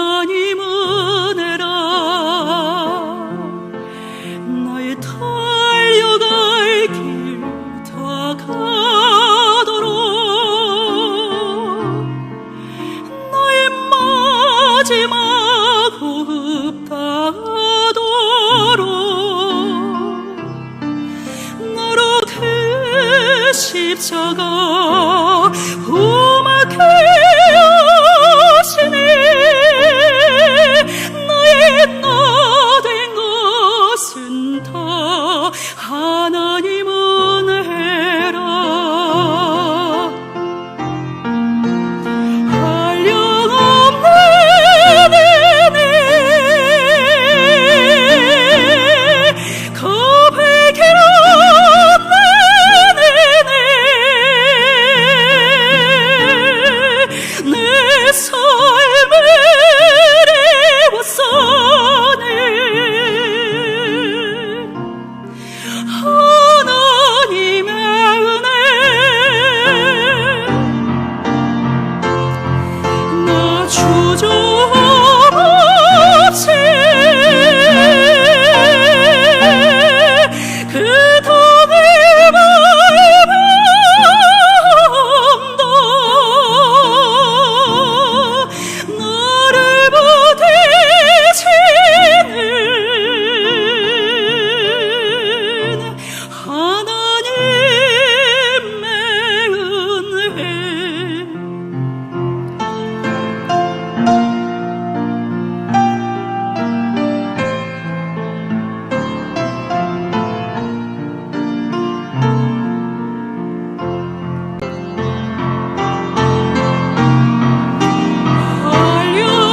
하나님 은혜라. 나의 달려갈 길 다가도록 나의 마지막 호흡 닿도록 나로 그 십자가 험하게 하시네. 나의 나 된 것은 다 하나님 은혜라. 한량없는 은혜 고백해라. 내 삶을 애워싸네. 하나님의 은혜 나 주저없이 그 땅을 밟아온다. 나를 부딪히는 하나님의 은혜.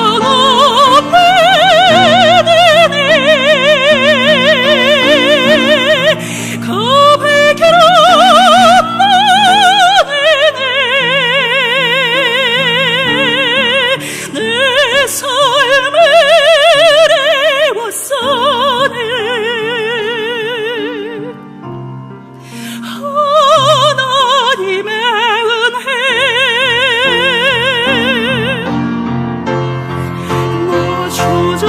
한량없는 은혜 고백해라. 내 삶을 애워싸네. 하나님의 은혜 나 주저없이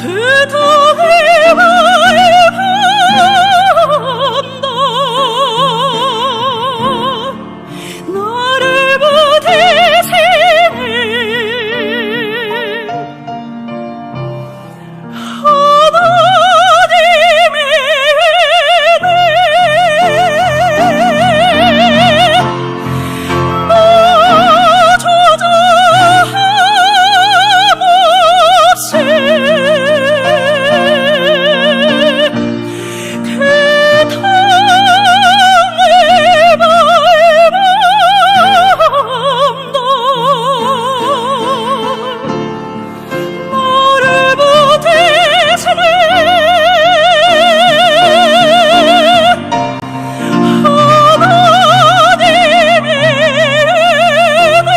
그 땅을 밟아온다. 나를 부딪히는 하나님의 은혜. 나 조저함 없이 그 땅을 밟아온다. 나를 부딪히는 하나님의 은혜.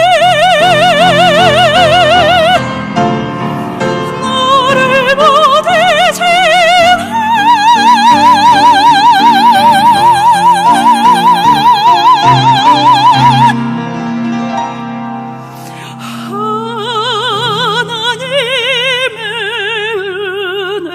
나를 부딪히는 하나님의 은혜.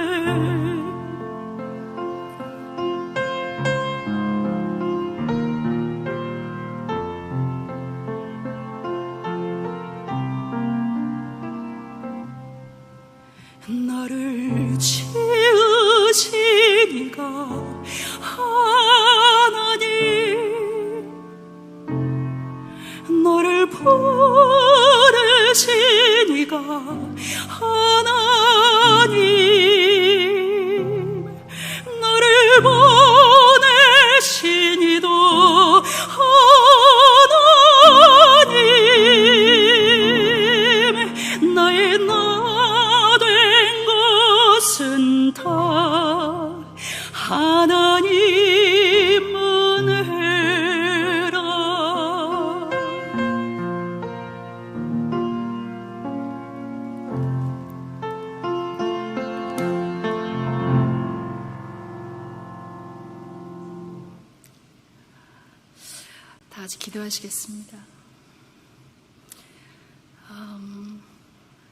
나를 지으시니가 하나님, 너를 부르시니가 하나님, 너를 보내시니도 하나님. 나의 나 된 것은 다 하나님 은혜라. 기도하시겠습니다.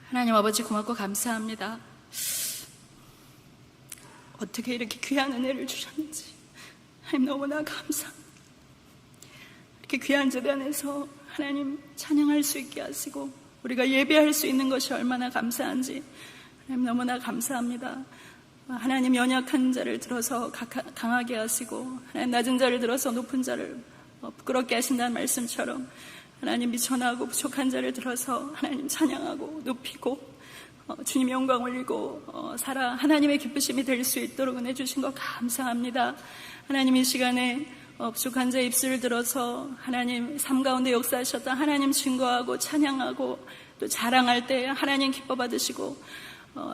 하나님 아버지 고맙고 감사합니다. 어떻게 이렇게 귀한 은혜를 주셨는지 하나님 너무나 감사합니다. 이렇게 귀한 제대 안에서 하나님 찬양할 수 있게 하시고 우리가 예배할 수 있는 것이 얼마나 감사한지 하나님 너무나 감사합니다. 하나님 연약한 자를 들어서 강하게 하시고 하나님 낮은 자를 들어서 높은 자를 부끄럽게 하신다는 말씀처럼 하나님 미천하고 부족한 자를 들어서 하나님 찬양하고 높이고 주님 영광 올리고 살아 하나님의 기쁘심이 될 수 있도록 은혜 주신 것 감사합니다. 하나님 이 시간에 부족한 자의 입술을 들어서 하나님 삶 가운데 역사하셨다 하나님 증거하고 찬양하고 또 자랑할 때 하나님 기뻐 받으시고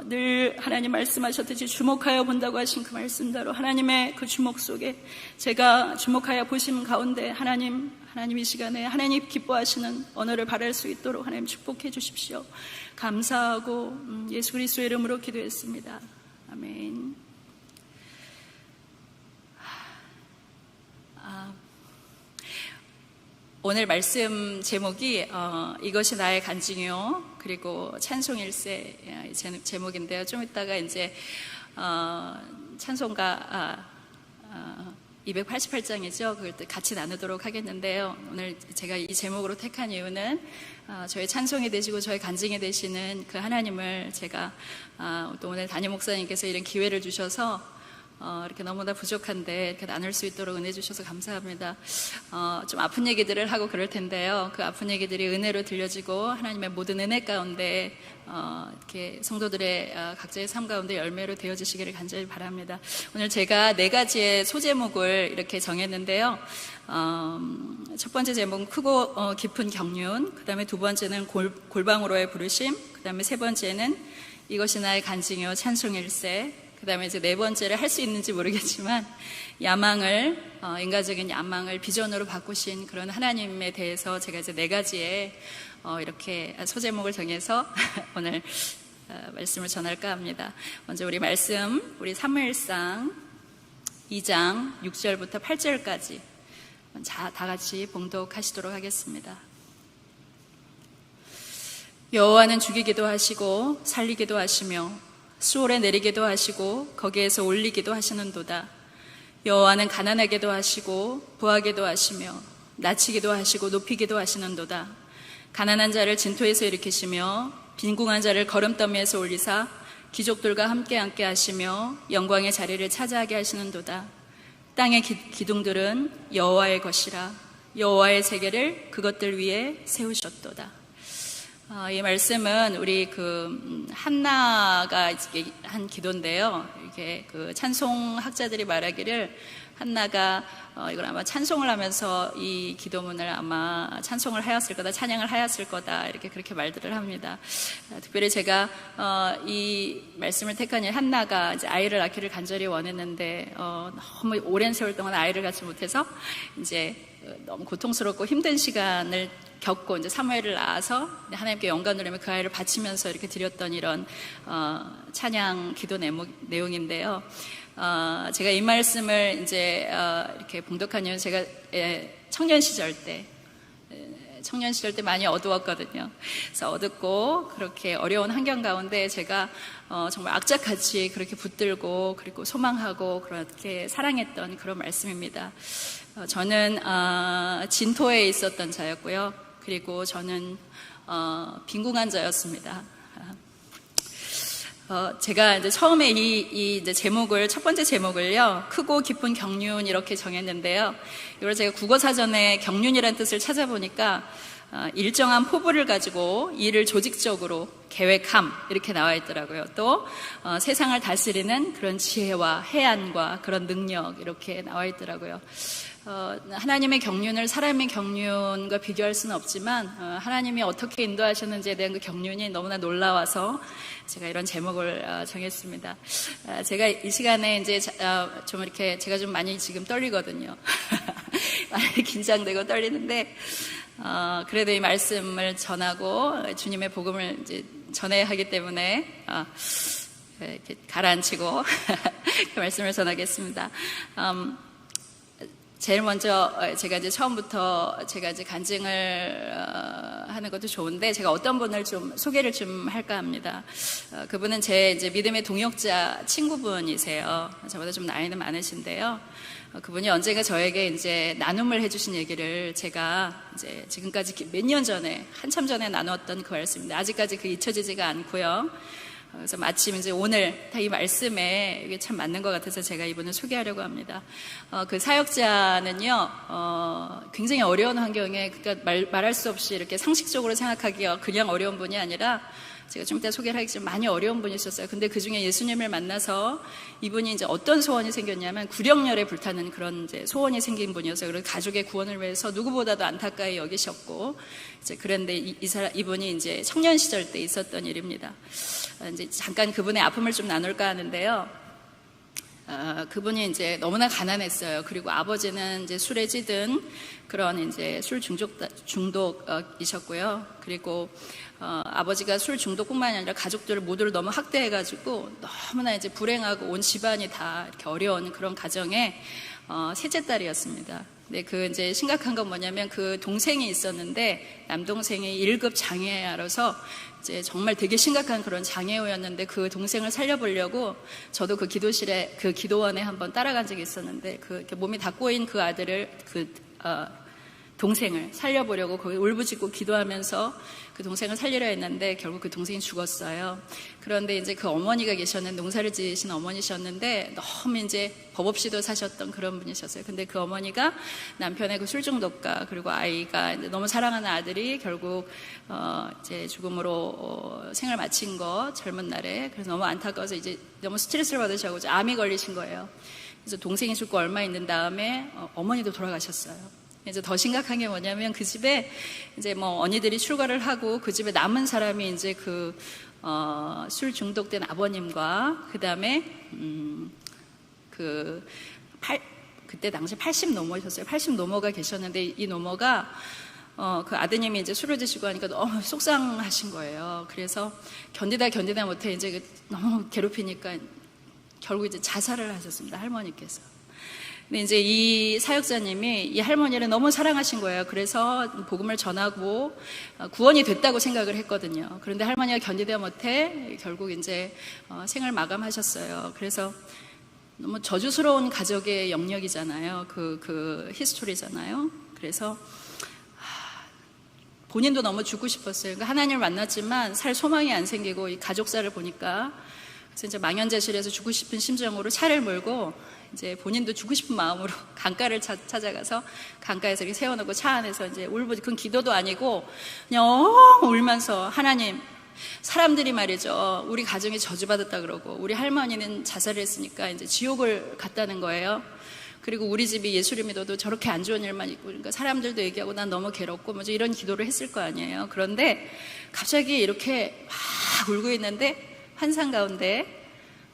늘 하나님 말씀하셨듯이 주목하여 본다고 하신 그 말씀대로 하나님의 그 주목 속에 제가 주목하여 보심 가운데 하나님 이 시간에 하나님 기뻐하시는 언어를 바랄 수 있도록 하나님 축복해 주십시오. 감사하고 예수 그리스도의 이름으로 기도했습니다. 아멘. 오늘 말씀 제목이 이것이 나의 간증이요 그리고 찬송일세 제목인데요. 좀 이따가 이제 찬송가 288장이죠. 그걸 같이 나누도록 하겠는데요. 오늘 제가 이 제목으로 택한 이유는 저의 찬송이 되시고 저의 간증이 되시는 그 하나님을 제가 또 오늘 담임 목사님께서 이런 기회를 주셔서 이렇게 너무나 부족한데 이렇게 나눌 수 있도록 은혜 주셔서 감사합니다. 좀 아픈 얘기들을 하고 그럴 텐데요. 그 아픈 얘기들이 은혜로 들려지고 하나님의 모든 은혜 가운데 이렇게 성도들의 각자의 삶 가운데 열매로 되어지시기를 간절히 바랍니다. 오늘 제가 4가지의 소제목을 이렇게 정했는데요. 첫 번째 제목은 크고 깊은 경륜, 그 다음에 두 번째는 골방으로의 부르심, 그 다음에 세 번째는 이것이 나의 간증이요 찬송일세, 그 다음에 이제 네 번째를 할 수 있는지 모르겠지만 야망을 인간적인 야망을 비전으로 바꾸신 그런 하나님에 대해서 제가 이제 4가지의 이렇게 소제목을 정해서 오늘 말씀을 전할까 합니다. 먼저 우리 말씀 우리 사무엘상 2장 6절부터 8절까지 다 같이 봉독하시도록 하겠습니다. 여호와는 죽이기도 하시고 살리기도 하시며 수월에 내리기도 하시고 거기에서 올리기도 하시는도다. 여호와는 가난하게도 하시고 부하게도 하시며 낮추기도 하시고 높이기도 하시는도다. 가난한 자를 진토에서 일으키시며 빈궁한 자를 거름더미에서 올리사 귀족들과 함께 앉게 하시며 영광의 자리를 차지하게 하시는도다. 땅의 기둥들은 여호와의 것이라 여호와의 세계를 그것들 위에 세우셨도다. 이 말씀은 우리 한나가 한 기도인데요. 이렇게 찬송 학자들이 말하기를 한나가 이걸 아마 찬송을 하면서 이 기도문을 아마 찬송을 하였을 거다, 찬양을 하였을 거다, 이렇게 그렇게 말들을 합니다. 특별히 제가 이 말씀을 택한 한나가 이제 아이를 낳기를 간절히 원했는데 너무 오랜 세월 동안 아이를 갖지 못해서 이제 너무 고통스럽고 힘든 시간을 겪고 이제 사무엘을 낳아서 하나님께 영광 돌리며 그 아이를 바치면서 이렇게 드렸던 이런 찬양 기도 내용인데요. 제가 이 말씀을 이제 이렇게 봉독한 이유는 제가 청년 시절 때 많이 어두웠거든요. 그래서 어둡고 그렇게 어려운 환경 가운데 제가 정말 악착같이 그렇게 붙들고 그리고 소망하고 그렇게 사랑했던 그런 말씀입니다. 저는 진토에 있었던 자였고요. 그리고 저는 빈궁한 자였습니다. 제가 이제 처음에 이제 제목을, 첫 번째 제목을요, 크고 깊은 경륜 이렇게 정했는데요. 이걸 제가 국어사전에 경륜이라는 뜻을 찾아보니까 일정한 포부를 가지고 일을 조직적으로 계획함 이렇게 나와 있더라고요. 또 세상을 다스리는 그런 지혜와 해안과 그런 능력 이렇게 나와 있더라고요. 하나님의 경륜을 사람의 경륜과 비교할 수는 없지만 하나님이 어떻게 인도하셨는지에 대한 그 경륜이 너무나 놀라워서 제가 이런 제목을 정했습니다. 제가 이 시간에 이제 좀 이렇게 제가 좀 많이 지금 떨리거든요. 많이 긴장되고 떨리는데 그래도 이 말씀을 전하고 주님의 복음을 이제 전해야 하기 때문에 이렇게 가라앉히고 그 말씀을 전하겠습니다. 제일 먼저 제가 이제 처음부터 제가 이제 간증을 하는 것도 좋은데 제가 어떤 분을 좀 소개를 좀 할까 합니다. 그분은 제 이제 믿음의 동역자 친구분이세요. 저보다 좀 나이는 많으신데요. 그분이 언젠가 저에게 이제 나눔을 해주신 얘기를 제가 이제 지금까지 몇 년 전에 한참 전에 나눴던 그 말씀입니다. 아직까지 그 잊혀지지가 않고요. 그래서 마침 이제 오늘 이 말씀에 이게 참 맞는 것 같아서 제가 이분을 소개하려고 합니다. 그 사역자는요, 굉장히 어려운 환경에, 그러니까 말할 수 없이 이렇게 상식적으로 생각하기가 그냥 어려운 분이 아니라 제가 좀 이따 소개를 하겠지만 많이 어려운 분이셨어요. 근데 그 중에 예수님을 만나서 이분이 이제 어떤 소원이 생겼냐면 구령열에 불타는 그런 이제 소원이 생긴 분이었어요. 그리고 가족의 구원을 위해서 누구보다도 안타까이 여기셨고, 이제 그런데 이분이 이제 청년 시절 때 있었던 일입니다. 이제 잠깐 그분의 아픔을 좀 나눌까 하는데요. 그분이 이제 너무나 가난했어요. 그리고 아버지는 이제 술에 찌든 그런 이제 술 중독이셨고요. 그리고 아버지가 술 중독뿐만이 아니라 가족들을 모두를 너무 학대해가지고 너무나 이제 불행하고 온 집안이 다 이렇게 어려운 그런 가정의 셋째 딸이었습니다. 근데 그 이제 심각한 건 뭐냐면 그 동생이 있었는데 남동생이 1급 장애아라서 이제 정말 되게 심각한 그런 장애우였는데 그 동생을 살려보려고 저도 그 기도실에 그 기도원에 한번 따라간 적이 있었는데 그 이렇게 몸이 다 꼬인 그 아들을 동생을 살려보려고 거기 울부짖고 기도하면서 그 동생을 살리려 했는데 결국 그 동생이 죽었어요. 그런데 이제 그 어머니가 계셨는데 농사를 지으신 어머니셨는데 너무 이제 법 없이도 사셨던 그런 분이셨어요. 근데 그 어머니가 남편의 그 술중독과 그리고 아이가 이제 너무 사랑하는 아들이 결국 이제 죽음으로 생을 마친 거 젊은 날에 그래서 너무 안타까워서 이제 너무 스트레스를 받으셔서 암이 걸리신 거예요. 그래서 동생이 죽고 얼마 있는 다음에 어머니도 돌아가셨어요. 이제 더 심각한 게 뭐냐면 그 집에 이제 뭐 언니들이 출가를 하고 그 집에 남은 사람이 이제 술 중독된 아버님과 그 다음에 그때 당시 80 넘으셨어요. 80 노모가 계셨는데 이 노모가 그 아드님이 이제 술을 드시고 하니까 너무 속상하신 거예요. 그래서 견디다 못해 이제 너무 괴롭히니까 결국 이제 자살을 하셨습니다. 할머니께서. 근데 이제 이 사역자님이 이 할머니를 너무 사랑하신 거예요. 그래서 복음을 전하고 구원이 됐다고 생각을 했거든요. 그런데 할머니가 견디다 못해 결국 이제 생을 마감하셨어요. 그래서 너무 저주스러운 가족의 영역이잖아요. 그 히스토리잖아요. 그래서 본인도 너무 죽고 싶었어요. 그러니까 하나님을 만났지만 살 소망이 안 생기고 이 가족사를 보니까 그래서 이제 망연자실해서 죽고 싶은 심정으로 차를 몰고 이제 본인도 죽고 싶은 마음으로 강가를 찾아가서 강가에서 이렇게 세워놓고 차 안에서 이제 그건 기도도 아니고 그냥 울면서 하나님, 사람들이 말이죠. 우리 가정이 저주받았다 그러고 우리 할머니는 자살을 했으니까 이제 지옥을 갔다는 거예요. 그리고 우리 집이 예수를 믿어도 저렇게 안 좋은 일만 있고 그러니까 사람들도 얘기하고 난 너무 괴롭고 뭐죠 이런 기도를 했을 거 아니에요. 그런데 갑자기 이렇게 막 울고 있는데 환상 가운데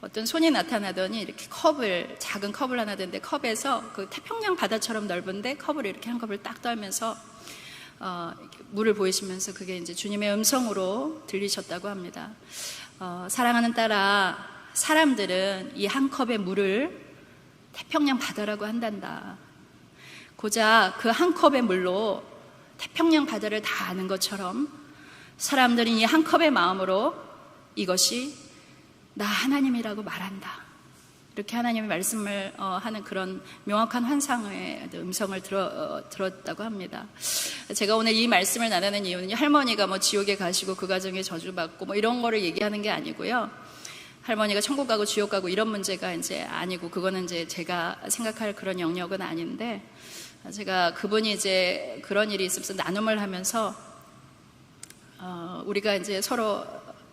어떤 손이 나타나더니 이렇게 작은 컵을 하나 댔는데 컵에서 그 태평양 바다처럼 넓은데 컵을 이렇게 한 컵을 딱 떨면서 이렇게 물을 보이시면서 그게 이제 주님의 음성으로 들리셨다고 합니다. 사랑하는 딸아, 사람들은 이 한 컵의 물을 태평양 바다라고 한단다. 고작 그 한 컵의 물로 태평양 바다를 다 아는 것처럼 사람들은 이 한 컵의 마음으로 이것이 나 하나님이라고 말한다. 이렇게 하나님의 말씀을 하는 그런 명확한 환상의 음성을 들었다고 합니다. 제가 오늘 이 말씀을 나누는 이유는 할머니가 뭐 지옥에 가시고 그 가정에 저주받고 뭐 이런 거를 얘기하는 게 아니고요. 할머니가 천국 가고 지옥 가고 이런 문제가 이제 아니고 그거는 이제 제가 생각할 그런 영역은 아닌데 제가 그분이 이제 그런 일이 있으면서 나눔을 하면서 우리가 이제 서로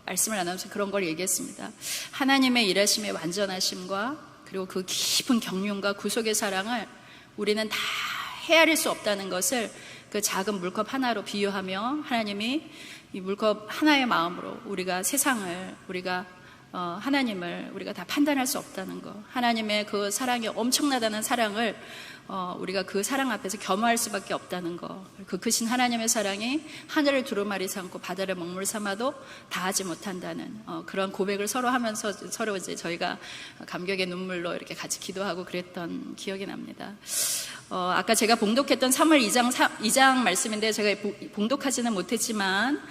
말씀을 나누면서 그런 걸 얘기했습니다. 하나님의 일하심의 완전하심과 그리고 그 깊은 경륜과 구속의 사랑을 우리는 다 헤아릴 수 없다는 것을 그 작은 물컵 하나로 비유하며 하나님이 이 물컵 하나의 마음으로 우리가 세상을 하나님을 우리가 다 판단할 수 없다는 것, 하나님의 그 사랑이 엄청나다는 사랑을 우리가 그 사랑 앞에서 겸허할 수밖에 없다는 거. 그 크신 하나님의 사랑이 하늘을 두루마리 삼고 바다를 먹물 삼아도 다하지 못한다는 그런 고백을 서로 하면서 서로 이제 저희가 감격의 눈물로 이렇게 같이 기도하고 그랬던 기억이 납니다. 아까 제가 봉독했던 3월 2장 말씀인데 제가 봉독하지는 못했지만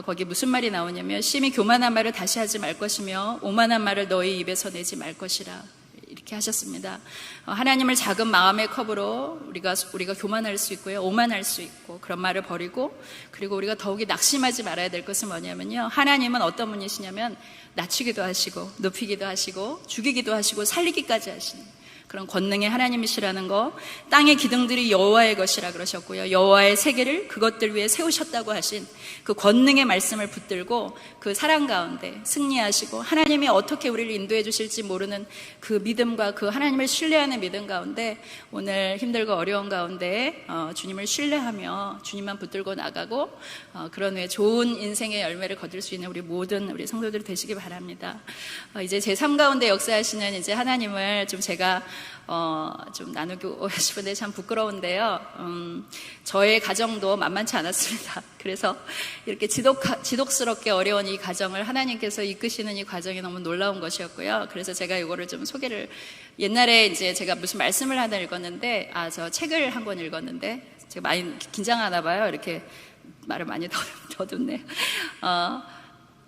거기 무슨 말이 나오냐면 심히 교만한 말을 다시 하지 말 것이며 오만한 말을 너희 입에서 내지 말 것이라 이렇게 하셨습니다. 하나님을 작은 마음의 컵으로 우리가 교만할 수 있고요, 오만할 수 있고 그런 말을 버리고, 그리고 우리가 더욱이 낙심하지 말아야 될 것은 뭐냐면요, 하나님은 어떤 분이시냐면 낮추기도 하시고 높이기도 하시고 죽이기도 하시고 살리기까지 하시는 그런 권능의 하나님이시라는 거, 땅의 기둥들이 여호와의 것이라 그러셨고요, 여호와의 세계를 그것들 위해 세우셨다고 하신 그 권능의 말씀을 붙들고 그 사랑 가운데 승리하시고 하나님이 어떻게 우리를 인도해 주실지 모르는 그 믿음과 그 하나님을 신뢰하는 믿음 가운데 오늘 힘들고 어려운 가운데 주님을 신뢰하며 주님만 붙들고 나가고 그런 후에 좋은 인생의 열매를 거둘 수 있는 우리 모든 우리 성도들 되시기 바랍니다. 이제 제 삶 가운데 역사하시는 이제 하나님을 좀 제가 좀 나누고 싶은데 참 부끄러운데요. 저의 가정도 만만치 않았습니다. 그래서 이렇게 지독스럽게 어려운 이 가정을 하나님께서 이끄시는 이 과정이 너무 놀라운 것이었고요. 그래서 제가 이거를 좀 소개를, 옛날에 이제 제가 무슨 말씀을 하나 읽었는데, 저 책을 한 권 읽었는데, 제가 많이 긴장하나 봐요. 이렇게 말을 많이 더듬네요.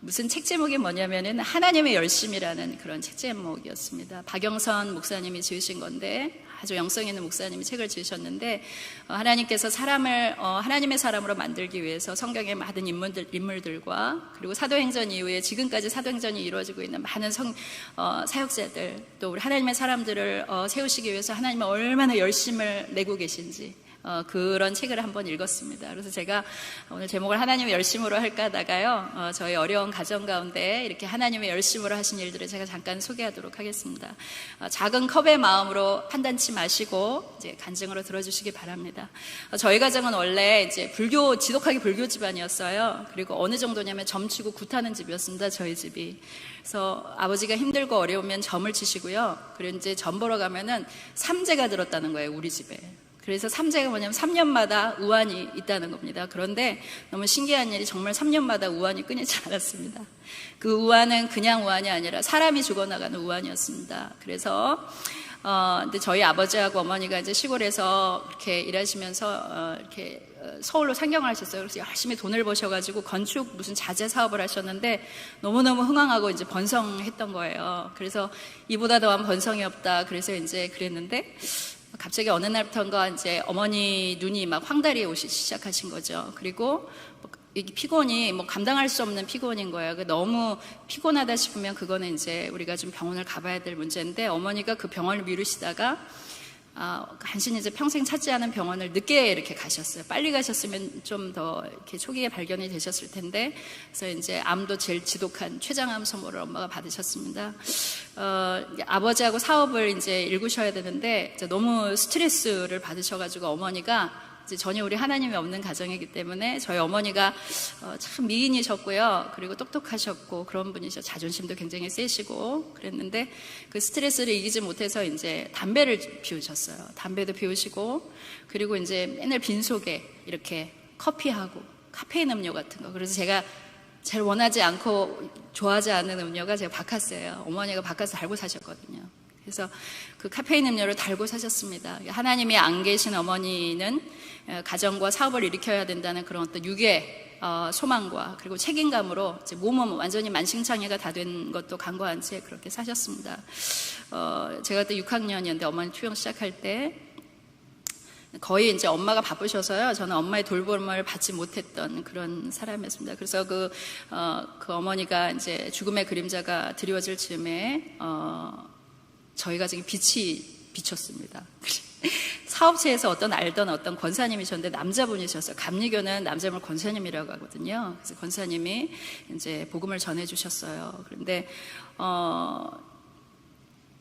무슨 책 제목이 뭐냐면은 하나님의 열심이라는 그런 책 제목이었습니다. 박영선 목사님이 지으신 건데, 아주 영성 있는 목사님이 책을 지으셨는데, 하나님께서 사람을 하나님의 사람으로 만들기 위해서 성경의 많은 인물들과 그리고 사도행전 이후에 지금까지 사도행전이 이루어지고 있는 많은 사역자들, 또 우리 하나님의 사람들을 세우시기 위해서 하나님은 얼마나 열심을 내고 계신지 그런 책을 한번 읽었습니다. 그래서 제가 오늘 제목을 하나님의 열심으로 할까 하다가요, 저희 어려운 가정 가운데 이렇게 하나님의 열심으로 하신 일들을 제가 잠깐 소개하도록 하겠습니다. 작은 컵의 마음으로 판단치 마시고 이제 간증으로 들어주시기 바랍니다. 저희 가정은 원래 이제 지독하게 불교 집안이었어요. 그리고 어느 정도냐면 점치고 굿하는 집이었습니다, 저희 집이. 그래서 아버지가 힘들고 어려우면 점을 치시고요. 그리고 이제 점 보러 가면은 삼재가 들었다는 거예요, 우리 집에. 그래서 삼재가 뭐냐면 3년마다 우환이 있다는 겁니다. 그런데 너무 신기한 일이 정말 3년마다 우환이 끊이지 않았습니다. 그 우환은 그냥 우환이 아니라 사람이 죽어나가는 우환이었습니다. 그래서 근데 저희 아버지하고 어머니가 이제 시골에서 이렇게 일하시면서 이렇게 서울로 상경을 하셨어요. 그래서 열심히 돈을 버셔가지고 건축 무슨 자재 사업을 하셨는데 너무너무 흥황하고 이제 번성했던 거예요. 그래서 이보다 더한 번성이 없다. 그래서 이제 그랬는데 갑자기 어느 날부터인가 이제 어머니 눈이 막 황달이 오기 시작하신 거죠. 그리고 이 피곤이 감당할 수 없는 피곤인 거예요. 너무 피곤하다 싶으면 그거는 이제 우리가 좀 병원을 가봐야 될 문제인데, 어머니가 그 병원을 미루시다가 간신히 이제 평생 찾지 않은 병원을 늦게 이렇게 가셨어요. 빨리 가셨으면 좀 더 이렇게 초기에 발견이 되셨을 텐데, 그래서 이제 암도 제일 지독한 췌장암 선고를 엄마가 받으셨습니다. 아버지하고 사업을 이제 일구셔야 되는데 이제 너무 스트레스를 받으셔가지고 어머니가 이제 전혀 우리 하나님이 없는 가정이기 때문에 저희 어머니가 참 미인이셨고요. 그리고 똑똑하셨고 그런 분이셔. 자존심도 굉장히 세시고 그랬는데 그 스트레스를 이기지 못해서 이제 담배를 피우셨어요. 담배도 피우시고, 그리고 이제 맨날 빈속에 이렇게 커피하고 카페인 음료 같은 거. 그래서 제가 제일 원하지 않고 좋아하지 않는 음료가 제가 바카스예요. 어머니가 바카스 달고 사셨거든요. 그래서 그 카페인 음료를 달고 사셨습니다. 하나님이 안 계신 어머니는 가정과 사업을 일으켜야 된다는 그런 어떤 육의 소망과 그리고 책임감으로 이제 몸은 완전히 만신창이가 다 된 것도 간과한 채 그렇게 사셨습니다. 제가 그때 6학년이었는데 어머니 투영 시작할 때 거의 이제 엄마가 바쁘셔서요. 저는 엄마의 돌봄을 받지 못했던 그런 사람이었습니다. 그래서 그 어머니가 이제 죽음의 그림자가 드리워질 즈음에 저희 가정에 빛이 비쳤습니다. 사업체에서 알던 어떤 권사님이셨는데 남자분이셨어요. 감리교는 남자분 권사님이라고 하거든요. 그래서 권사님이 이제 복음을 전해주셨어요. 그런데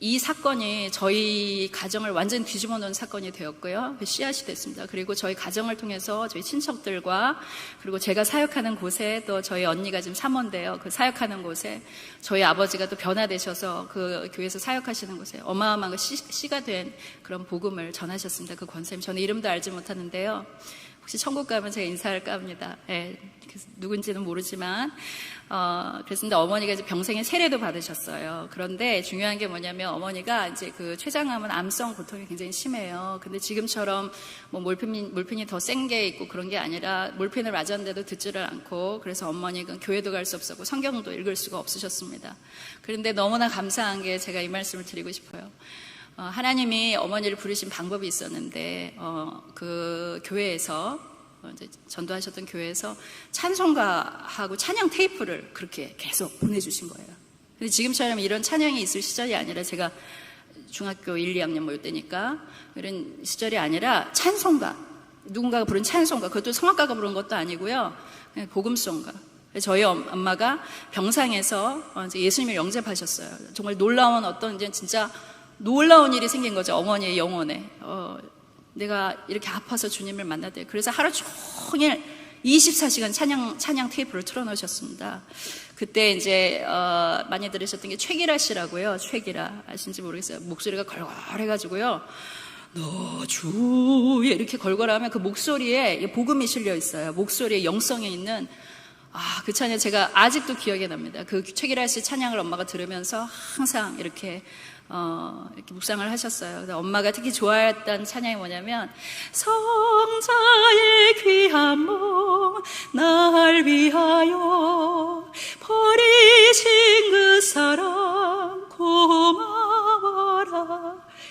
이 사건이 저희 가정을 완전 뒤집어 놓은 사건이 되었고요. 씨앗이 됐습니다. 그리고 저희 가정을 통해서 저희 친척들과 그리고 제가 사역하는 곳에 또 저희 언니가 지금 사모인데요. 그 사역하는 곳에 저희 아버지가 또 변화되셔서 그 교회에서 사역하시는 곳에 어마어마한 씨가 된 그런 복음을 전하셨습니다. 그 권사님, 저는 이름도 알지 못하는데요. 혹시 천국 가면 제가 인사할까 합니다. 예, 누군지는 모르지만, 그랬는데 어머니가 이제 병생의 세례도 받으셨어요. 그런데 중요한 게 뭐냐면 어머니가 이제 그 췌장암은 암성 고통이 굉장히 심해요. 근데 지금처럼 뭐 몰핀이 더 센 게 있고 그런 게 아니라 몰핀을 맞았는데도 듣지를 않고 그래서 어머니가 교회도 갈 수 없었고 성경도 읽을 수가 없으셨습니다. 그런데 너무나 감사한 게 제가 이 말씀을 드리고 싶어요. 하나님이 어머니를 부르신 방법이 있었는데, 그 교회에서, 이제 전도하셨던 교회에서 찬송가하고 찬양 테이프를 그렇게 계속 보내주신 거예요. 근데 지금처럼 이런 찬양이 있을 시절이 아니라 제가 중학교 1, 2학년 뭐 이때니까 이런 시절이 아니라 찬송가, 누군가가 부른 찬송가, 그것도 성악가가 부른 것도 아니고요. 그냥 복음송가. 저희 엄마가 병상에서 이제 예수님을 영접하셨어요. 정말 놀라운 어떤 이제 진짜 놀라운 일이 생긴 거죠. 어머니의 영혼에. 내가 이렇게 아파서 주님을 만났대요. 그래서 하루 종일 24시간 찬양 테이프를 틀어놓으셨습니다. 그때 이제 많이 들으셨던 게 최기라 씨라고요. 최기라 아신지 모르겠어요. 목소리가 걸걸해가지고요. 너 주에 이렇게 걸걸하면 그 목소리에 복음이 실려 있어요. 목소리에 영성이 있는 그 찬양 제가 아직도 기억이 납니다. 그 최기라 씨 찬양을 엄마가 들으면서 항상 이렇게 묵상을 하셨어요. 그래서 엄마가 특히 좋아했던 찬양이 뭐냐면 성자의 귀한 몸 날 위하여 버리신 그 사랑 고마워라.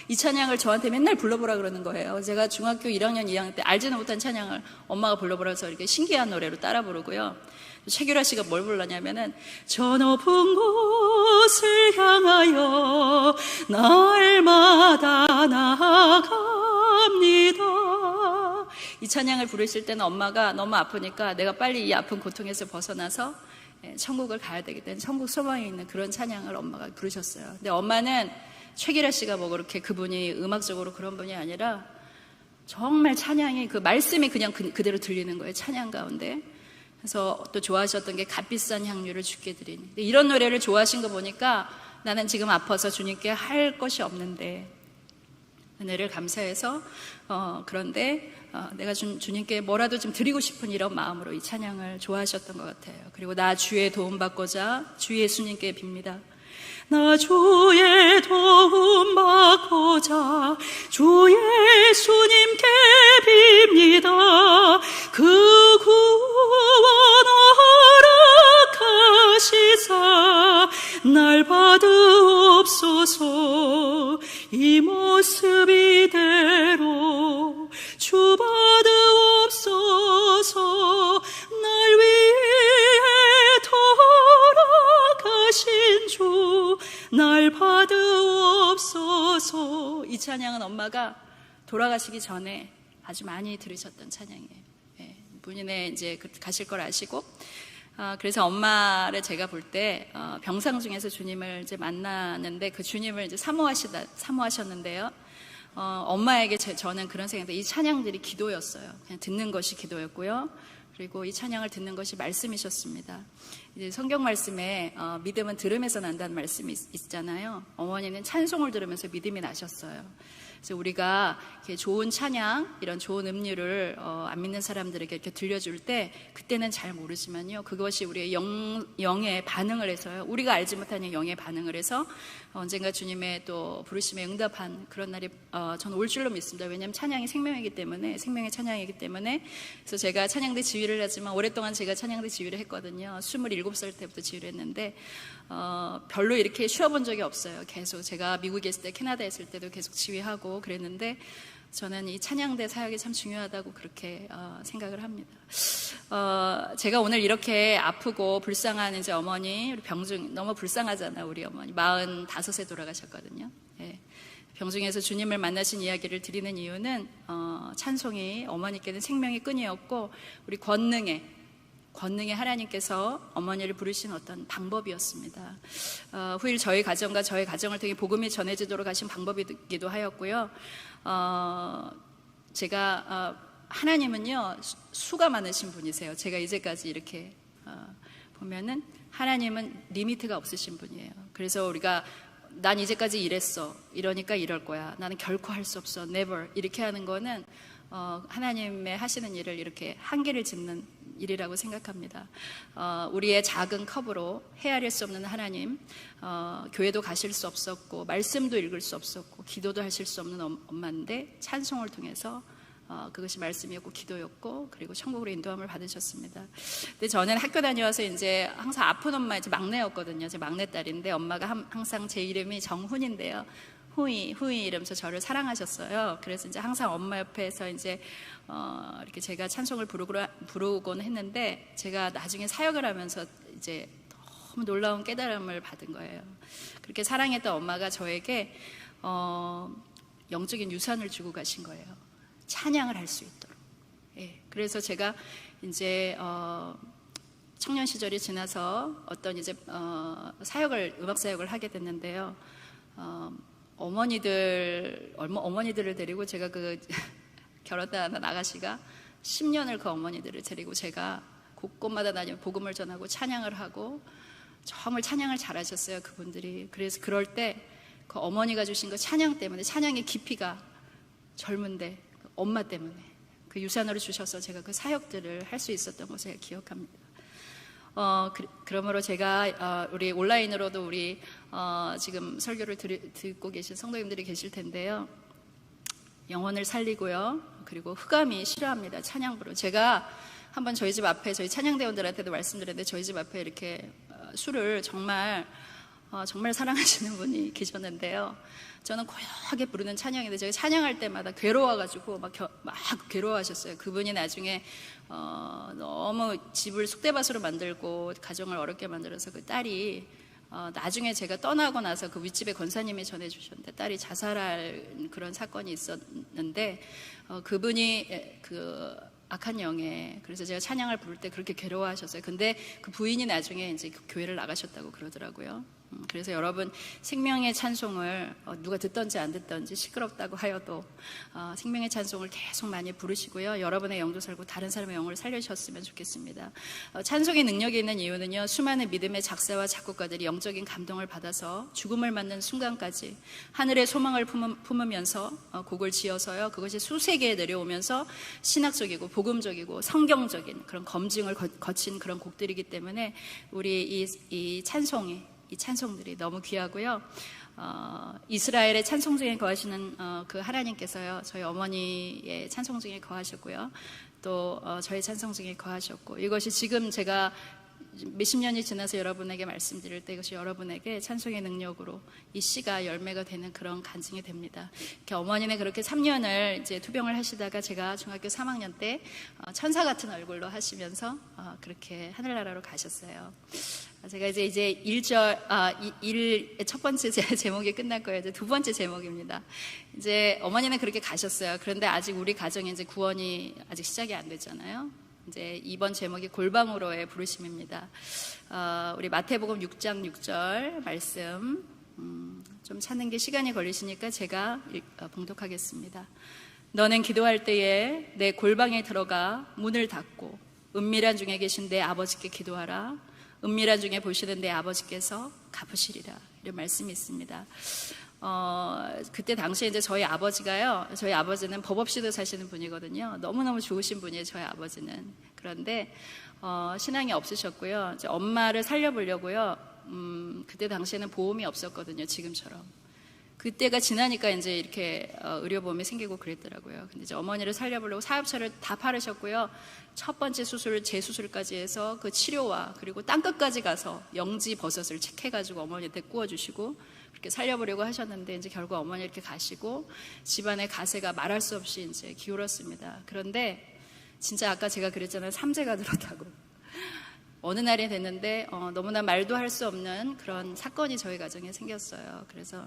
이 찬양을 저한테 맨날 불러보라 그러는 거예요. 제가 중학교 1학년, 2학년 때 알지는 못한 찬양을 엄마가 불러보라서 이렇게 신기한 노래로 따라 부르고요. 최규라 씨가 뭘 불렀냐면은 저 높은 곳을 향하여 날마다 나아갑니다. 이 찬양을 부르실 때는 엄마가 너무 아프니까 내가 빨리 이 아픈 고통에서 벗어나서 천국을 가야 되기 때문에 천국 소망이 있는 그런 찬양을 엄마가 부르셨어요. 근데 엄마는 최기라 씨가 뭐 그렇게 그분이 음악적으로 그런 분이 아니라 정말 찬양이 그 말씀이 그냥 그대로 들리는 거예요. 찬양 가운데. 그래서 또 좋아하셨던 게 값비싼 향유를 주께 드리니. 이런 노래를 좋아하신 거 보니까 나는 지금 아파서 주님께 할 것이 없는데 은혜를 감사해서 그런데 내가 주님께 뭐라도 좀 드리고 싶은 이런 마음으로 이 찬양을 좋아하셨던 것 같아요. 그리고 나 주의 도움 받고자 주 예수님께 빕니다. 나 주의 도움 받고자 주 예수님께 빕니다. 그 구원 허락하시사 날 받으옵소서. 이 모습 이대로 주 받으옵소서. 날 위해 돌아가신 주 날 받으옵소서. 이 찬양은 엄마가 돌아가시기 전에 아주 많이 들으셨던 찬양이에요. 본인의 이제 가실 걸 아시고, 그래서 엄마를 제가 볼 때 병상 중에서 주님을 이제 만나는데 그 주님을 이제 사모하셨는데요. 엄마에게 저는 그런 생각인데 이 찬양들이 기도였어요. 그냥 듣는 것이 기도였고요. 그리고 이 찬양을 듣는 것이 말씀이셨습니다. 이제 성경 말씀에 믿음은 들음에서 난다는 말씀이 있잖아요. 어머니는 찬송을 들으면서 믿음이 나셨어요. 그래서 우리가 이렇게 좋은 찬양, 이런 좋은 음료를 안 믿는 사람들에게 이렇게 들려줄 때 그때는 잘 모르지만요. 그것이 우리의 영의 반응을 해서요. 우리가 알지 못하는 영의 반응을 해서 언젠가 주님의 또 부르심에 응답한 그런 날이 저는 올 줄로 믿습니다. 왜냐하면 찬양이 생명이기 때문에, 생명의 찬양이기 때문에. 그래서 제가 찬양대 지휘를 하지만 오랫동안 제가 찬양대 지휘를 했거든요. 27살 때부터 지휘를 했는데 별로 이렇게 쉬어본 적이 없어요. 계속 제가 미국에 있을 때, 캐나다에 있을 때도 계속 지휘하고 그랬는데 저는 이 찬양대 사역이 참 중요하다고 그렇게 생각을 합니다. 제가 오늘 이렇게 아프고 불쌍한 이제 어머니, 우리 병중 너무 불쌍하잖아요. 우리 어머니 45세 돌아가셨거든요. 예. 병중에서 주님을 만나신 이야기를 드리는 이유는 찬송이 어머니께는 생명의 끈이었고 우리 권능의 권능의 하나님께서 어머니를 부르신 어떤 방법이었습니다. 후일 저희 가정과 저희 가정을 통해 복음이 전해지도록 하신 방법이기도 하였고요. 제가 하나님은요 수가 많으신 분이세요. 제가 이제까지 이렇게 보면은 하나님은 리미트가 없으신 분이에요. 그래서 우리가 난 이제까지 이랬어, 이러니까 이럴 거야, 나는 결코 할 수 없어, never 이렇게 하는 거는 하나님의 하시는 일을 이렇게 한계를 짓는 일이라고 생각합니다. 우리의 작은 컵으로 헤아릴 수 없는 하나님, 교회도 가실 수 없었고 말씀도 읽을 수 없었고 기도도 하실 수 없는 엄마인데 찬송을 통해서 그것이 말씀이었고 기도였고 그리고 천국으로 인도함을 받으셨습니다. 근데 저는 학교 다녀와서 이제 항상 아픈 엄마, 이제 막내였거든요. 제 막내딸인데 엄마가 항상 제 이름이 정훈인데요. 후이 이러면서 저를 사랑하셨어요. 그래서 이제 항상 엄마 옆에서 이제 이렇게 제가 찬송을 부르곤 했는데 제가 나중에 사역을 하면서 이제 너무 놀라운 깨달음을 받은 거예요. 그렇게 사랑했던 엄마가 저에게 영적인 유산을 주고 가신 거예요. 찬양을 할 수 있도록. 예, 그래서 제가 이제 청년 시절이 지나서 어떤 이제 음악 사역을 하게 됐는데요. 어머니들을 데리고 제가 그 결혼한 아가씨가 10년을 그 어머니들을 데리고 제가 곳곳마다 다니며 복음을 전하고 찬양을 하고 정말 찬양을 잘하셨어요, 그분들이. 그래서 그럴 때 그 어머니가 주신 그 찬양 때문에, 찬양의 깊이가 젊은데 엄마 때문에 그 유산으로 주셔서 제가 그 사역들을 할 수 있었던 것을 제가 기억합니다. 그러므로 제가 우리 온라인으로도 우리 지금 설교를 듣고 계신 성도님들이 계실 텐데요. 영혼을 살리고요. 그리고 흑암이 싫어합니다. 찬양 부르. 제가 한번 저희 집 앞에 저희 찬양대원들한테도 말씀드렸는데 저희 집 앞에 이렇게 술을 정말 사랑하시는 분이 계셨는데요. 저는 고요하게 부르는 찬양인데 제가 찬양할 때마다 괴로워가지고 막 괴로워하셨어요. 그분이 나중에 너무 집을 쑥대밭으로 만들고 가정을 어렵게 만들어서 그 딸이 나중에 제가 떠나고 나서 그 윗집의 권사님이 전해주셨는데 딸이 자살할 그런 사건이 있었는데 그분이 그 악한 영에, 그래서 제가 찬양을 부를 때 그렇게 괴로워하셨어요. 근데 그 부인이 나중에 이제 그 교회를 나가셨다고 그러더라고요. 그래서 여러분 생명의 찬송을 누가 듣던지 안 듣던지 시끄럽다고 하여도 생명의 찬송을 계속 많이 부르시고요. 여러분의 영도 살고 다른 사람의 영을 살려주셨으면 좋겠습니다. 찬송의 능력이 있는 이유는요, 수많은 믿음의 작사와 작곡가들이 영적인 감동을 받아서 죽음을 맞는 순간까지 하늘의 소망을 품으면서 곡을 지어서요, 그것이 수세기에 내려오면서 신학적이고 복음적이고 성경적인 그런 검증을 거친 그런 곡들이기 때문에 우리 이 찬송들이 너무 귀하고요. 이스라엘의 찬송 중에 거하시는 그 하나님께서요, 저희 어머니의 찬송 중에 거하셨고요, 또 저희 찬송 중에 거하셨고, 이것이 지금 제가 몇십 년이 지나서 여러분에게 말씀드릴 때 이것이 여러분에게 찬송의 능력으로 이 씨가 열매가 되는 그런 간증이 됩니다. 이렇게 어머니는 그렇게 3년을 이제 투병을 하시다가 제가 중학교 3학년 때 천사 같은 얼굴로 하시면서 그렇게 하늘나라로 가셨어요. 제가 이제 1절 첫 번째 제목이 끝날 거예요. 이제 두 번째 제목입니다. 이제 어머니는 그렇게 가셨어요. 그런데 아직 우리 가정에 이제 구원이 아직 시작이 안 됐잖아요. 이제 이번 제목이 골방으로의 부르심입니다. 우리 마태복음 6장 6절 말씀 좀 찾는 게 시간이 걸리시니까 제가 봉독하겠습니다. 너는 기도할 때에 내 골방에 들어가 문을 닫고 은밀한 중에 계신 내 아버지께 기도하라. 은밀한 중에 보시는 내 아버지께서 갚으시리라. 이런 말씀이 있습니다. 그때 당시에 이제 저희 아버지는 법 없이도 사시는 분이거든요. 너무너무 좋으신 분이에요, 저희 아버지는. 그런데 신앙이 없으셨고요. 이제 엄마를 살려보려고요. 그때 당시에는 보험이 없었거든요, 지금처럼. 그때가 지나니까 이제 이렇게 의료보험이 생기고 그랬더라고요. 근데 이제 어머니를 살려보려고 사업체를 다 팔으셨고요. 첫 번째 수술, 재수술까지 해서 그 치료와 그리고 땅끝까지 가서 영지 버섯을 책해가지고 어머니한테 구워주시고 그렇게 살려보려고 하셨는데 이제 결국 어머니 이렇게 가시고 집안의 가세가 말할 수 없이 이제 기울었습니다. 그런데 진짜 아까 제가 그랬잖아요. 삼재가 들었다고. 어느 날이 됐는데 너무나 말도 할 수 없는 그런 사건이 저희 가정에 생겼어요. 그래서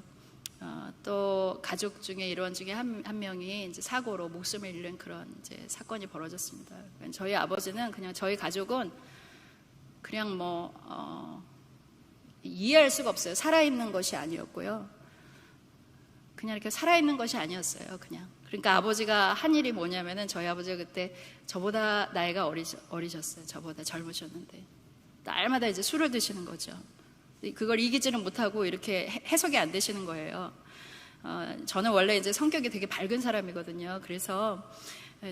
또 가족 중에 일원 중에 한 명이 이제 사고로 목숨을 잃는 그런 이제 사건이 벌어졌습니다. 저희 아버지는 그냥 저희 가족은 그냥 이해할 수가 없어요. 살아있는 것이 아니었고요. 그냥 이렇게 살아있는 것이 아니었어요. 그냥. 그러니까 아버지가 한 일이 뭐냐면은 저희 아버지가 그때 저보다 나이가 어리셨어요. 저보다 젊으셨는데 날마다 이제 술을 드시는 거죠. 그걸 이기지는 못하고 이렇게 해석이 안 되시는 거예요. 저는 원래 이제 성격이 되게 밝은 사람이거든요. 그래서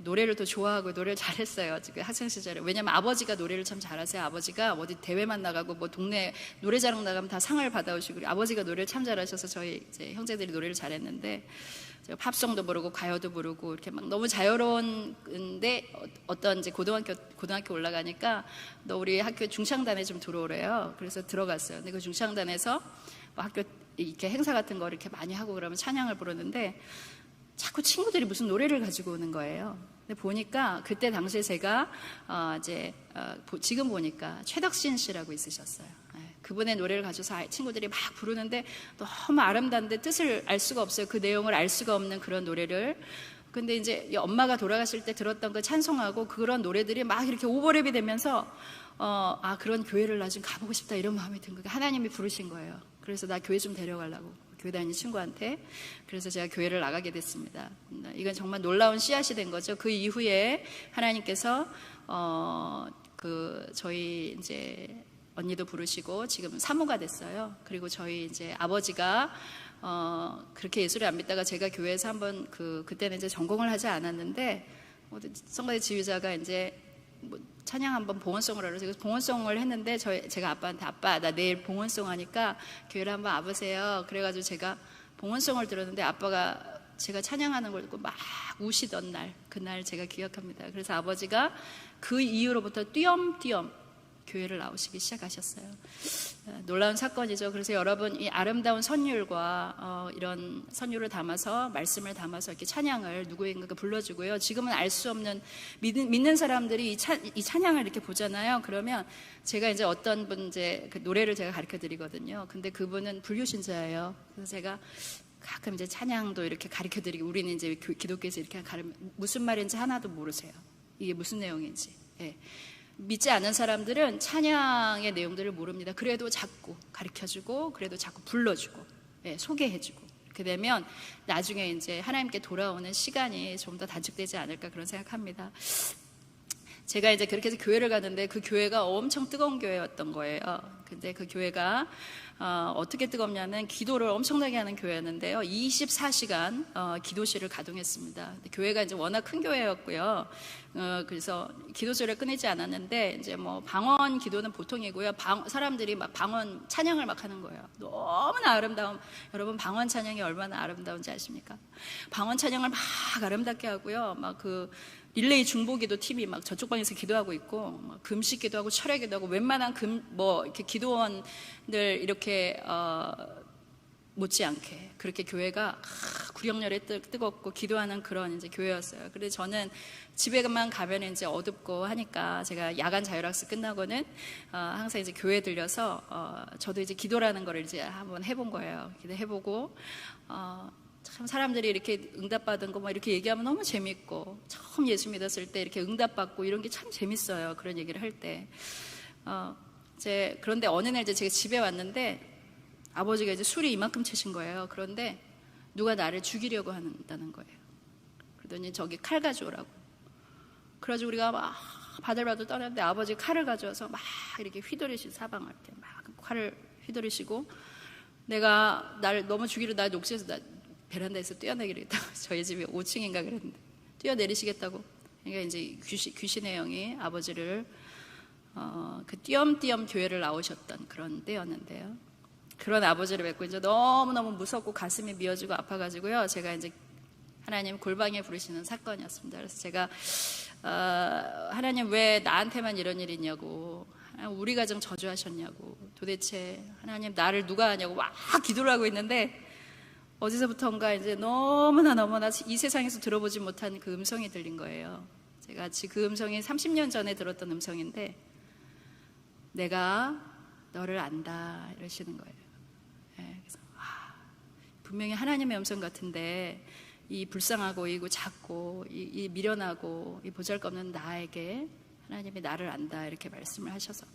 노래를 더 좋아하고 노래를 잘했어요. 지금 학생 시절에. 왜냐면 아버지가 노래를 참 잘하세요. 아버지가 어디 대회만 나가고 뭐 동네 노래자랑 나가면 다 상을 받아오시고, 아버지가 노래를 참 잘하셔서 저희 이제 형제들이 노래를 잘했는데, 제가 팝송도 부르고 가요도 부르고 이렇게 막 너무 자유로운데, 어떤 이제 고등학교 올라가니까 너 우리 학교 중창단에 좀 들어오래요. 그래서 들어갔어요. 근데 그 중창단에서 뭐 학교 이렇게 행사 같은 거 이렇게 많이 하고 그러면 찬양을 부르는데 자꾸 친구들이 무슨 노래를 가지고 오는 거예요. 근데 보니까 그때 당시에 제가 지금 보니까 최덕신 씨라고 있으셨어요. 그분의 노래를 가져서 친구들이 막 부르는데 너무 아름다운데 뜻을 알 수가 없어요. 그 내용을 알 수가 없는 그런 노래를. 근데 이제 엄마가 돌아가실 때 들었던 그 찬송하고 그런 노래들이 막 이렇게 오버랩이 되면서 그런 교회를 나 좀 가보고 싶다 이런 마음이 든 거예요. 하나님이 부르신 거예요. 그래서 나 교회 좀 데려가려고 교회 다니는 친구한테. 그래서 제가 교회를 나가게 됐습니다. 이건 정말 놀라운 씨앗이 된 거죠. 그 이후에 하나님께서 저희 이제 언니도 부르시고 지금 사모가 됐어요. 그리고 저희 이제 아버지가 그렇게 예수를 안 믿다가 제가 교회에서 한번 그때는 이제 전공을 하지 않았는데 성가대 지휘자가 이제 찬양 한번 봉헌송을 하러, 제가 봉헌송을 했는데 제가 아빠한테 아빠 나 내일 봉헌송 하니까 교회를 한번 와보세요. 그래가지고 제가 봉헌송을 들었는데 아빠가 제가 찬양하는 걸 듣고 막 우시던 그날 제가 기억합니다. 그래서 아버지가 그 이후로부터 띄엄띄엄 교회를 나오시기 시작하셨어요. 놀라운 사건이죠. 그래서 여러분 이 아름다운 선율과 이런 선율을 담아서 말씀을 담아서 이렇게 찬양을 누구인가가 불러주고요. 지금은 알 수 없는 믿는 사람들이 이 찬양을 이렇게 보잖아요. 그러면 제가 이제 어떤 분 이제 그 노래를 제가 가르쳐 드리거든요. 근데 그분은 불교신자예요. 그래서 제가 가끔 이제 찬양도 이렇게 가르쳐 드리고, 우리는 이제 기독교에서 이렇게 무슨 말인지 하나도 모르세요. 이게 무슨 내용인지. 예. 믿지 않는 사람들은 찬양의 내용들을 모릅니다. 그래도 자꾸 가르쳐주고, 그래도 자꾸 불러주고, 소개해주고, 이렇게 되면 나중에 이제 하나님께 돌아오는 시간이 좀 더 단축되지 않을까 그런 생각합니다. 제가 이제 그렇게 해서 교회를 갔는데 그 교회가 엄청 뜨거운 교회였던 거예요. 근데 그 교회가 어떻게 뜨겁냐면 기도를 엄청나게 하는 교회였는데요. 24시간 기도실을 가동했습니다. 근데 교회가 이제 워낙 큰 교회였고요. 그래서 기도실을 끊이지 않았는데 이제 뭐 방언 기도는 보통이고요. 사람들이 막 방언 찬양을 막 하는 거예요. 너무나 아름다운, 여러분 방언 찬양이 얼마나 아름다운지 아십니까? 방언 찬양을 막 아름답게 하고요. 막 릴레이 중보기도 팀이 막 저쪽 방에서 기도하고 있고, 막 금식 기도하고 철야 기도하고, 웬만한 이렇게 기도원들 이렇게 못지않게 그렇게 교회가 구령열에 뜨겁고 기도하는 그런 이제 교회였어요. 그런데 저는 집에만 가면 이제 어둡고 하니까 제가 야간 자율학습 끝나고는 항상 이제 교회 들려서 저도 이제 기도라는 걸 이제 한번 해본 거예요. 기도해보고 참 사람들이 이렇게 응답받은 거 막 이렇게 얘기하면 너무 재밌고, 처음 예수 믿었을 때 이렇게 응답받고 이런 게 참 재밌어요. 그런 얘기를 할 때. 그런데 어느 날 이제 제가 집에 왔는데 아버지가 이제 술이 이만큼 채신 거예요. 그런데 누가 나를 죽이려고 한다는 거예요. 그러더니 저기 칼 가져오라고. 그래가지고 우리가 막 바들바들 떠났는데 아버지가 칼을 가져와서 막 이렇게 사방을 이렇게 막 칼을 휘두르시고, 내가 날 너무 죽이려 날 녹지에서 베란다에서 뛰어내리겠다고. 저희 집이 5층인가 그랬는데 뛰어내리시겠다고. 그러니까 이제 귀신의 영이 아버지를 그 띄엄띄엄 교회를 나오셨던 그런 때였는데요. 그런 아버지를 뵙고 이제 너무너무 무섭고 가슴이 미어지고 아파가지고요. 제가 이제 하나님 골방에 부르시는 사건이었습니다. 그래서 제가 하나님 왜 나한테만 이런 일이 있냐고, 우리 가정 저주하셨냐고, 도대체 하나님 나를 누가 하냐고 막 기도를 하고 있는데, 어디서부터인가 이제 너무나 이 세상에서 들어보지 못한 그 음성이 들린 거예요. 제가 그 음성이 30년 전에 들었던 음성인데, 내가 너를 안다 이러시는 거예요. 그래서 분명히 하나님의 음성 같은데 이 불쌍하고 이 작고 이 미련하고 이 보잘것없는 나에게 하나님이 나를 안다 이렇게 말씀을 하셔서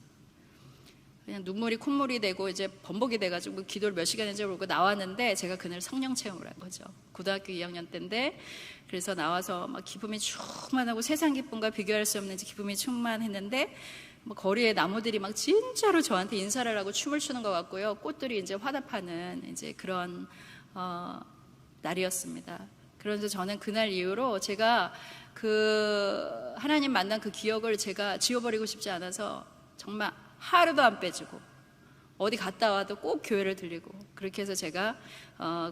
그냥 눈물이 콧물이 되고 이제 범벅이 돼가지고 기도를 몇 시간인지 모르고 나왔는데, 제가 그날 성령 체험을 한 거죠. 고등학교 2학년 때인데, 그래서 나와서 막 기쁨이 충만하고 세상 기쁨과 비교할 수 없는 기쁨이 충만했는데, 뭐 거리에 나무들이 막 진짜로 저한테 인사를 하고 춤을 추는 것 같고요. 꽃들이 이제 화답하는 이제 그런 날이었습니다. 그래서 저는 그날 이후로 제가 그 하나님 만난 그 기억을 제가 지워버리고 싶지 않아서 정말 하루도 안 빼주고 어디 갔다 와도 꼭 교회를 들리고, 그렇게 해서 제가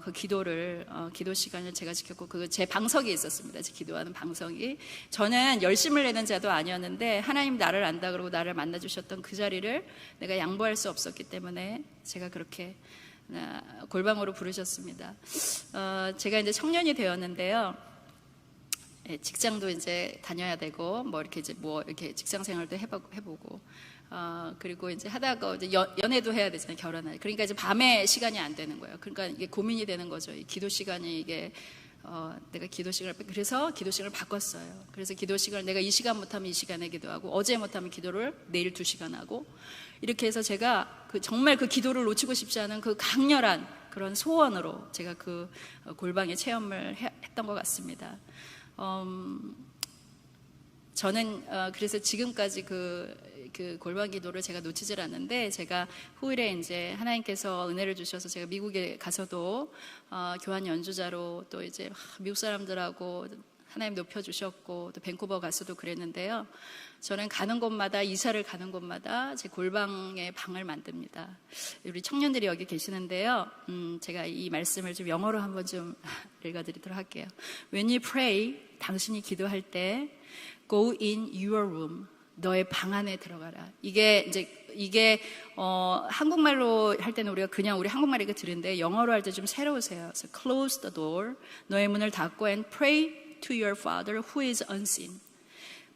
그 기도 시간을 제가 지켰고, 그 제 방석이 있었습니다. 제 기도하는 방석이. 저는 열심을 내는 자도 아니었는데 하나님 나를 안다 그러고 나를 만나 주셨던 그 자리를 내가 양보할 수 없었기 때문에 제가 그렇게 골방으로 부르셨습니다. 제가 이제 청년이 되었는데요. 직장도 이제 다녀야 되고, 뭐 이렇게 이제 뭐 이렇게 직장 생활도 해보고, 그리고 이제 하다가 이제 연애도 해야 되잖아요, 결혼을. 그러니까 이제 밤에 시간이 안 되는 거예요. 그러니까 이게 고민이 되는 거죠. 이 기도 시간이 이게, 내가 그래서 기도 시간을 바꿨어요. 그래서 기도 시간을 내가 이 시간 못하면 이 시간에 기도하고, 어제 못하면 기도를 내일 2시간 하고, 이렇게 해서 제가 정말 그 기도를 놓치고 싶지 않은 그 강렬한 그런 소원으로 제가 그 골방의 체험을 했던 것 같습니다. 저는 그래서 지금까지 그 골방 기도를 제가 놓치질 않는데, 제가 후일에 이제 하나님께서 은혜를 주셔서 제가 미국에 가서도 교환 연주자로 또 이제 미국 사람들하고 하나님 높여주셨고, 또 밴쿠버 가서도 그랬는데요. 저는 가는 곳마다, 이사를 가는 곳마다 제 골방에 방을 만듭니다. 우리 청년들이 여기 계시는데요. 제가 이 말씀을 좀 영어로 한번 좀 읽어드리도록 할게요. When you pray, 당신이 기도할 때 Go in your room. 너의 방 안에 들어가라. 이게 한국말로 할 때는 우리가 그냥 우리 한국말 이렇게 들은데, 영어로 할 때 좀 새로우세요. So close the door. 너의 문을 닫고 and pray to your Father who is unseen.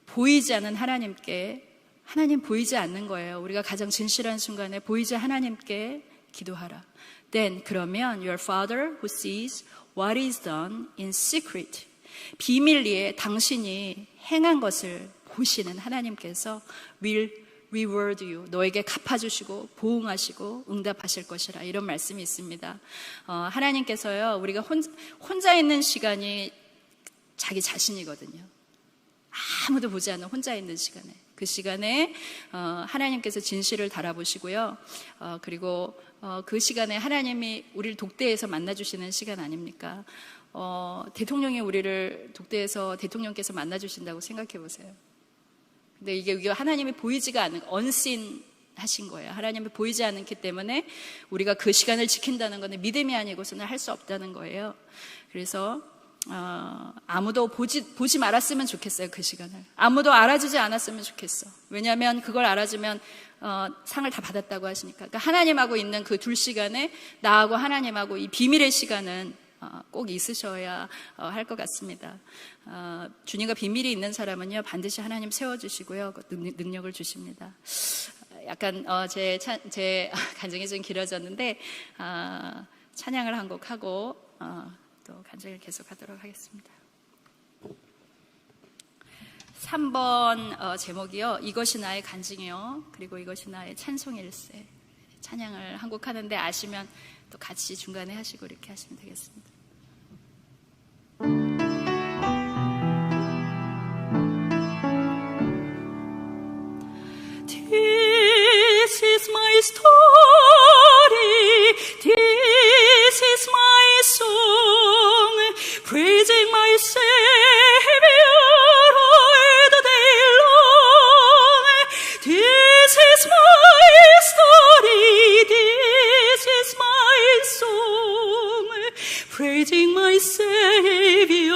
보이지 않는 하나님께, 하나님 보이지 않는 거예요. 우리가 가장 진실한 순간에 보이지 하나님께 기도하라. Then 그러면 your Father who sees what is done in secret. 비밀리에 당신이 행한 것을 보시는 하나님께서 will reward you. 너에게 갚아주시고 보응하시고 응답하실 것이라. 이런 말씀이 있습니다. 하나님께서요, 우리가 혼자 있는 시간이 자기 자신이거든요. 아무도 보지 않는 혼자 있는 시간에, 그 시간에 하나님께서 진실을 달아보시고요. 그리고 그 시간에 하나님이 우리를 독대에서 만나주시는 시간 아닙니까? 대통령이 우리를 독대에서 대통령께서 만나주신다고 생각해 보세요. 근데 이게 하나님이 보이지가 않는, 언신 하신 거예요. 하나님이 보이지 않기 때문에 우리가 그 시간을 지킨다는 것은 믿음이 아니고서는 할 수 없다는 거예요. 그래서 아무도 보지 말았으면 좋겠어요. 그 시간을 아무도 알아주지 않았으면 좋겠어. 왜냐하면 그걸 알아주면 상을 다 받았다고 하시니까. 그러니까 하나님하고 있는 그 2시간에 나하고 하나님하고 이 비밀의 시간은 꼭 있으셔야 할 것 같습니다. 주님과 비밀이 있는 사람은요, 반드시 하나님 세워주시고요, 능력을 주십니다. 약간 제 간증이 좀 길어졌는데, 찬양을 한 곡 하고 또 간증을 계속하도록 하겠습니다. 3번 제목이요, 이것이 나의 간증이요, 그리고 이것이 나의 찬송일세. 찬양을 한 곡 하는데 아시면 또 같이 중간에 하시고 이렇게 하시면 되겠습니다. This is my story, this is my song, praising my Savior all the day long. This is my story, this is my song, praising my Savior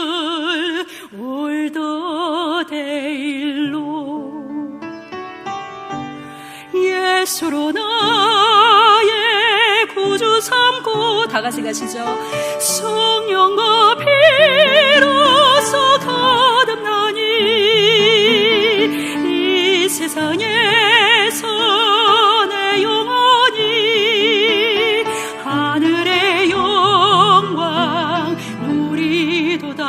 all the day long. 예수로 나의 구주 삼고, 다 같이 가시죠. 성령과 피로써 거듭나니 이 세상에서 내 영혼이 하늘의 영광 누리도다.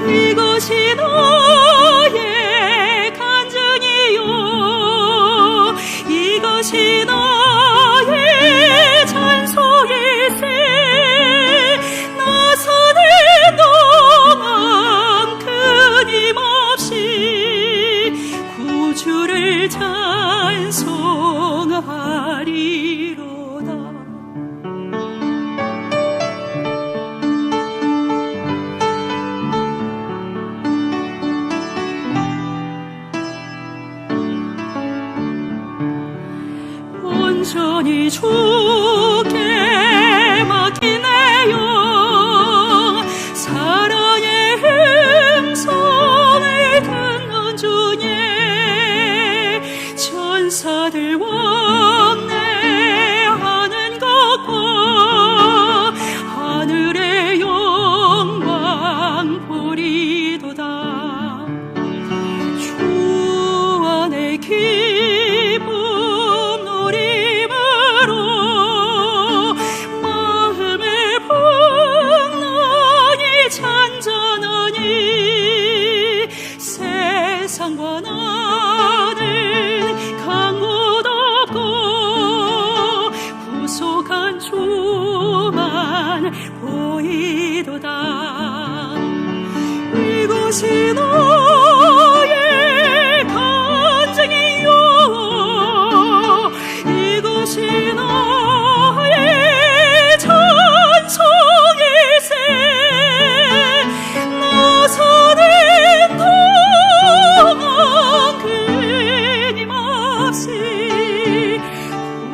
이것이 너의 간증이요, 구주를 찬송하리로다. 온전히 주께 맡긴 내 영, 사랑의 음성을 듣는 주님, 천사들 왕래하는 것과 하늘의 영광 보리도다. 주 안에 기쁨 누림으로 마음을 풍랑이 잔잔하니, 세상과 나는 강못 없고 구속한 주만 보이도다. 이곳이 너의 간증이요, 이곳이 너의 찬송일세. 나서는 동안 끊임없이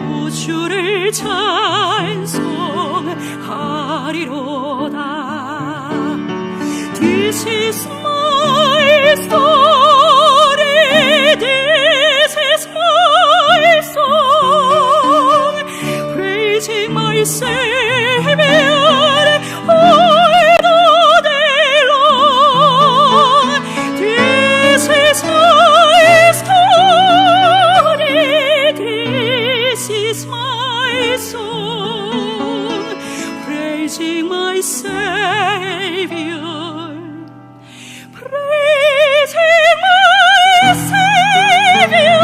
구주를 찬송하리로다. This is my story, this is my song, praising my Savior all the day long. This is my story, this is my song, praising my Savior, praising my Savior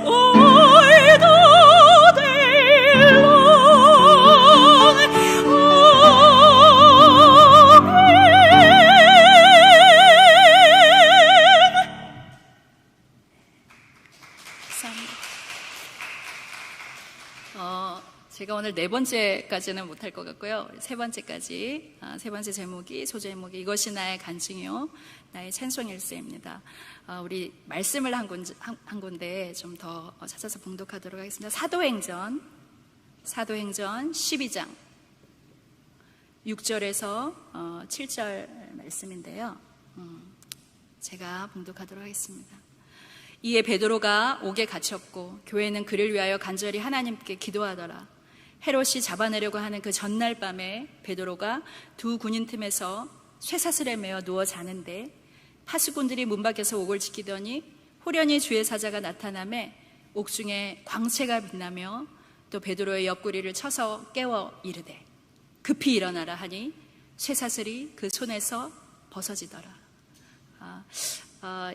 all the day long. 제가 오늘 네 번째까지는 못할 것 같고요. 세 번째까지, 세 번째 제목이, 소제목이 이것이 나의 간증이요 나의 찬송일세입니다. 우리 말씀을 한 군데 좀 더 찾아서 봉독하도록 하겠습니다. 사도행전 12장 6절에서 7절 말씀인데요. 제가 봉독하도록 하겠습니다. 이에 베드로가 옥에 갇혔고 교회는 그를 위하여 간절히 하나님께 기도하더라. 헤롯이 잡아내려고 하는 그 전날 밤에 베드로가 두 군인 틈에서 쇠사슬에 매어 누워 자는데, 파수꾼들이 문 밖에서 옥을 지키더니 호련히 주의 사자가 나타나매 옥중에 광채가 빛나며 또 베드로의 옆구리를 쳐서 깨워 이르되 급히 일어나라 하니 쇠사슬이 그 손에서 벗어지더라.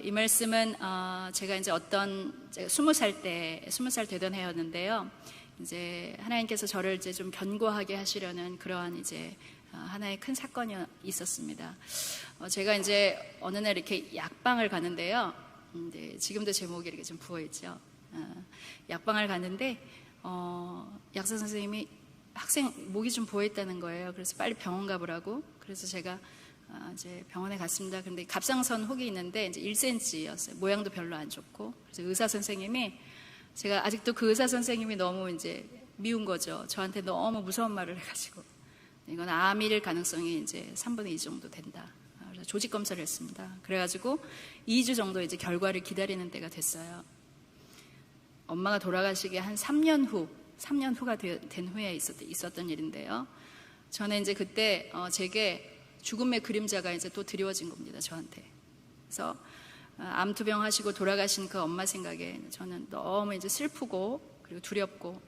이 말씀은 제가 이제 제가 20살 되던 해였는데요. 이제 하나님께서 저를 이제 좀 견고하게 하시려는 그러한 이제 하나의 큰 사건이 있었습니다. 제가 이제 어느 날 이렇게 약방을 가는데요. 지금도 제목이 이렇게 좀 부어있죠. 약방을 갔는데 약사 선생님이 학생 목이 좀 부어있다는 거예요. 그래서 빨리 병원 가보라고. 그래서 제가 이제 병원에 갔습니다. 근데 갑상선 혹이 있는데 이제 1cm였어요. 모양도 별로 안 좋고. 그래서 의사 선생님이, 제가 아직도 그 의사 선생님이 너무 이제 미운 거죠. 저한테 너무 무서운 말을 해가지고, 이건 암일 가능성이 이제 3분의 2 정도 된다. 그래서 조직 검사를 했습니다. 그래가지고 2주 정도 이제 결과를 기다리는 때가 됐어요. 엄마가 돌아가시기 한 3년 후가 된 후에 있었던 일인데요. 저는 이제 그때 제게 죽음의 그림자가 이제 또 드리워진 겁니다, 저한테. 그래서 암투병 하시고 돌아가신 그 엄마 생각에 저는 너무 이제 슬프고 그리고 두렵고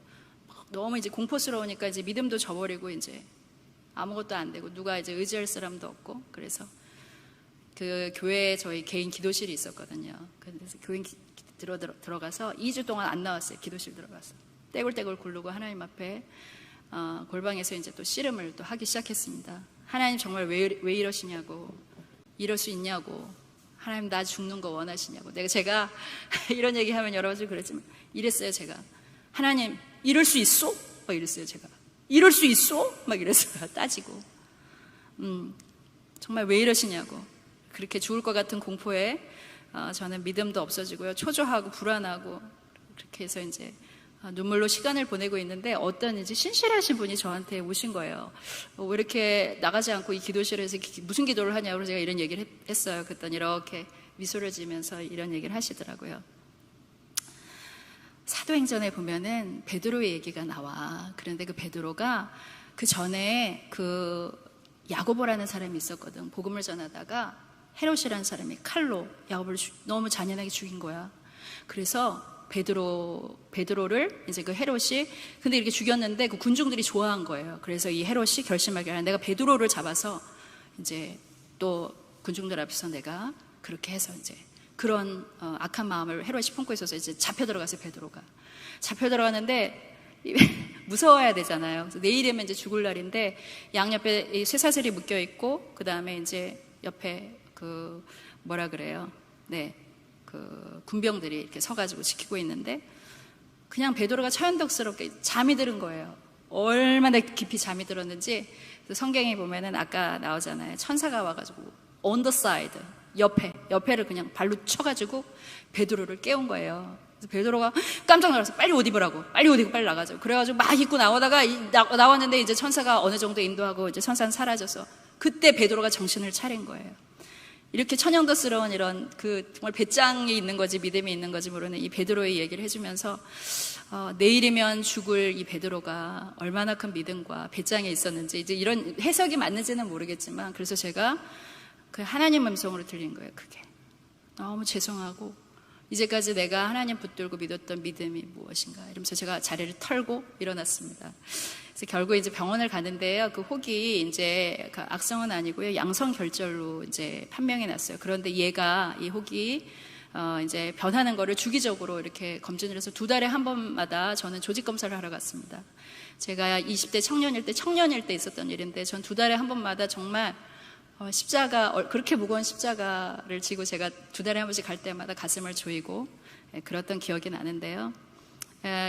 너무 이제 공포스러우니까 이제 믿음도 저버리고 이제 아무것도 안 되고 누가 이제 의지할 사람도 없고, 그래서 그 교회에 저희 개인 기도실이 있었거든요. 그래서 교인 들어가서 2주 동안 안 나왔어요. 기도실 들어가서 떼굴떼굴 굴르고 하나님 앞에 골방에서 이제 또 씨름을 또 하기 시작했습니다. 하나님 정말 왜 이러시냐고, 이럴 수 있냐고, 하나님 나 죽는 거 원하시냐고. 제가 이런 얘기하면 여러 가지 그랬지만 이랬어요. 제가 하나님 이럴 수 있어? 막 이랬어요. 제가 이럴 수 있어? 막 이랬어요. 따지고 정말 왜 이러시냐고. 그렇게 죽을 것 같은 공포에 저는 믿음도 없어지고요. 초조하고 불안하고 그렇게 해서 이제 눈물로 시간을 보내고 있는데 어떤 이제 신실하신 분이 저한테 오신 거예요. 왜 이렇게 나가지 않고 이 기도실에서 무슨 기도를 하냐고 제가 이런 얘기를 했어요. 그랬더니 이렇게 미소를 지면서 이런 얘기를 하시더라고요. 사도행전에 보면은 베드로의 얘기가 나와. 그런데 그 베드로가 그 전에 그 야고보라는 사람이 있었거든. 복음을 전하다가 헤롯이라는 사람이 칼로 야고보를 너무 잔인하게 죽인 거야. 그래서 베드로를 이제 그 헤롯이 근데 이렇게 죽였는데 그 군중들이 좋아한 거예요. 그래서 이 헤롯이 결심하기를 내가 베드로를 잡아서 이제 또 군중들 앞에서 내가 그렇게 해서 이제 그런 악한 마음을 헤롯이 품고 있어서 이제 잡혀 들어갔어요. 베드로가 잡혀 들어갔는데 무서워야 되잖아요. 그래서 내일이면 이제 죽을 날인데 양옆에 이 쇠사슬이 묶여 있고 그 다음에 이제 옆에 그 뭐라 그래요? 네. 그 군병들이 이렇게 서가지고 지키고 있는데 그냥 베드로가 처연덕스럽게 잠이 들은 거예요. 얼마나 깊이 잠이 들었는지 성경에 보면은 아까 나오잖아요. 천사가 와가지고 on the side 옆에를 그냥 발로 쳐가지고 베드로를 깨운 거예요. 그래서 베드로가 깜짝 놀라서 빨리 옷 입으라고 빨리 옷 입고 빨리 나가죠. 그래가지고 막 입고 나오다가 나왔는데 이제 천사가 어느 정도 인도하고 이제 천사는 사라져서 그때 베드로가 정신을 차린 거예요. 이렇게 천연덕스러운 이런 그 정말 배짱이 있는 거지 믿음이 있는 거지 모르는 이 베드로의 얘기를 해주면서 내일이면 죽을 이 베드로가 얼마나 큰 믿음과 배짱이 있었는지 이제 이런 해석이 맞는지는 모르겠지만 그래서 제가 그 하나님 음성으로 들린 거예요. 그게 너무 죄송하고 이제까지 내가 하나님 붙들고 믿었던 믿음이 무엇인가 이러면서 제가 자리를 털고 일어났습니다. 그래서 결국 이제 병원을 가는데요. 그 혹이 이제 악성은 아니고요. 양성결절로 이제 판명이 났어요. 그런데 이 혹이 이제 변하는 거를 주기적으로 이렇게 검진을 해서 2달에 한 번마다 저는 조직 검사를 하러 갔습니다. 제가 20대 청년일 때 있었던 일인데 전 2달에 한 번마다 정말 십자가 그렇게 무거운 십자가를 지고 제가 2달에 한 번씩 갈 때마다 가슴을 조이고 그랬던 기억이 나는데요.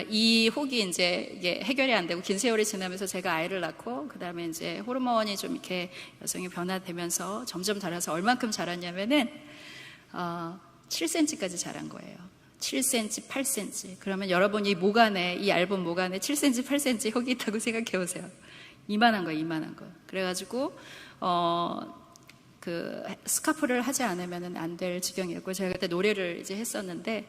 이 혹이 이제 이게 해결이 안 되고 긴 세월이 지나면서 제가 아이를 낳고 그 다음에 이제 호르몬이 좀 이렇게 여성이 변화되면서 점점 자라서 얼만큼 자랐냐면은 7cm까지 자란 거예요. 7cm, 8cm. 그러면 여러분 이 목안에 이 얇은 목안에 7cm, 8cm 혹이 있다고 생각해 보세요. 이만한 거. 그래가지고 그 스카프를 하지 않으면 안 될 지경이었고 제가 그때 노래를 이제 했었는데.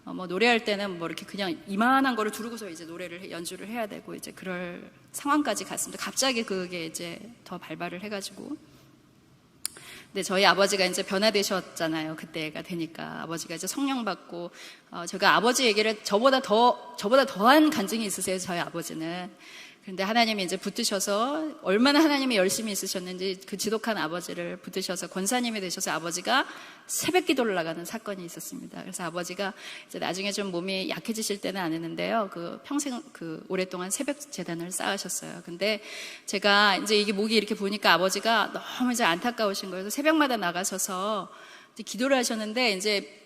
뭐 노래할 때는 뭐 이렇게 그냥 이만한 거를 두르고서 이제 연주를 해야 되고 이제 그럴 상황까지 갔습니다. 갑자기 그게 이제 더 발발을 해가지고. 근데 저희 아버지가 이제 변화되셨잖아요. 그때가 되니까 아버지가 이제 성령 받고 제가 아버지 얘기를 저보다 더한 간증이 있으세요. 저희 아버지는. 그런데 하나님이 이제 붙드셔서 얼마나 하나님이 열심히 있으셨는지 그 지독한 아버지를 붙드셔서 권사님이 되셔서 아버지가 새벽 기도를 나가는 사건이 있었습니다. 그래서 아버지가 이제 나중에 좀 몸이 약해지실 때는 안 했는데요. 그 평생 오랫동안 새벽 재단을 쌓으셨어요. 근데 제가 이제 이게 목이 이렇게 보니까 아버지가 너무 이제 안타까우신 거예요. 그래서 새벽마다 나가셔서 이제 기도를 하셨는데 이제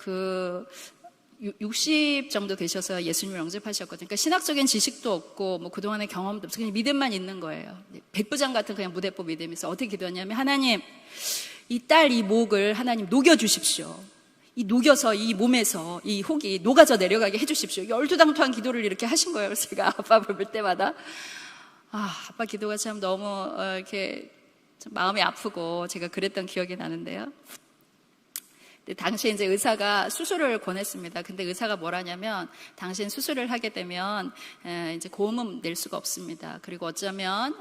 60 정도 되셔서 예수님을 영접하셨거든요. 그러니까 신학적인 지식도 없고 뭐 그동안의 경험도 없고 그냥 믿음만 있는 거예요. 백부장 같은 그냥 무대뽀 믿음이 있어. 어떻게 기도하냐면 하나님 이 딸 이 목을 하나님 녹여주십시오. 이 녹여서 이 몸에서 이 혹이 녹아져 내려가게 해주십시오. 열두당토한 기도를 이렇게 하신 거예요. 그래서 제가 아빠 볼 때마다 아빠 기도가 참 너무 이렇게 좀 마음이 아프고 제가 그랬던 기억이 나는데요. 당시에 이제 의사가 수술을 권했습니다. 근데 의사가 뭐라냐면 당신 수술을 하게 되면 이제 고음은 낼 수가 없습니다. 그리고 어쩌면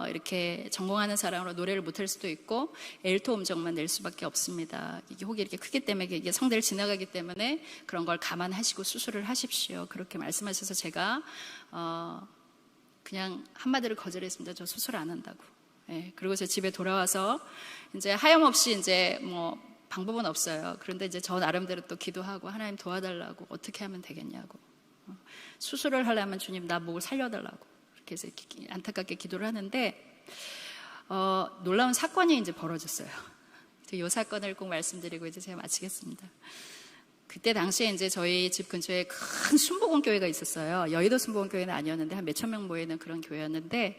이렇게 전공하는 사람으로 노래를 못할 수도 있고 엘토 음정만 낼 수밖에 없습니다. 이게 혹이 이렇게 크기 때문에 이게 성대를 지나가기 때문에 그런 걸 감안하시고 수술을 하십시오. 그렇게 말씀하셔서 제가 그냥 한마디를 거절했습니다. 저 수술 안 한다고. 그리고 제 집에 돌아와서 이제 하염없이 이제 뭐 방법은 없어요. 그런데 이제 저 나름대로 또 기도하고 하나님 도와달라고 어떻게 하면 되겠냐고. 수술을 하려면 주님 나 목을 살려달라고. 그렇게 해서 안타깝게 기도를 하는데 놀라운 사건이 이제 벌어졌어요. 이 사건을 꼭 말씀드리고 이제 제가 마치겠습니다. 그때 당시에 이제 저희 집 근처에 큰 순복음교회가 있었어요. 여의도 순복음교회는 아니었는데 한 몇천 명 모이는 그런 교회였는데,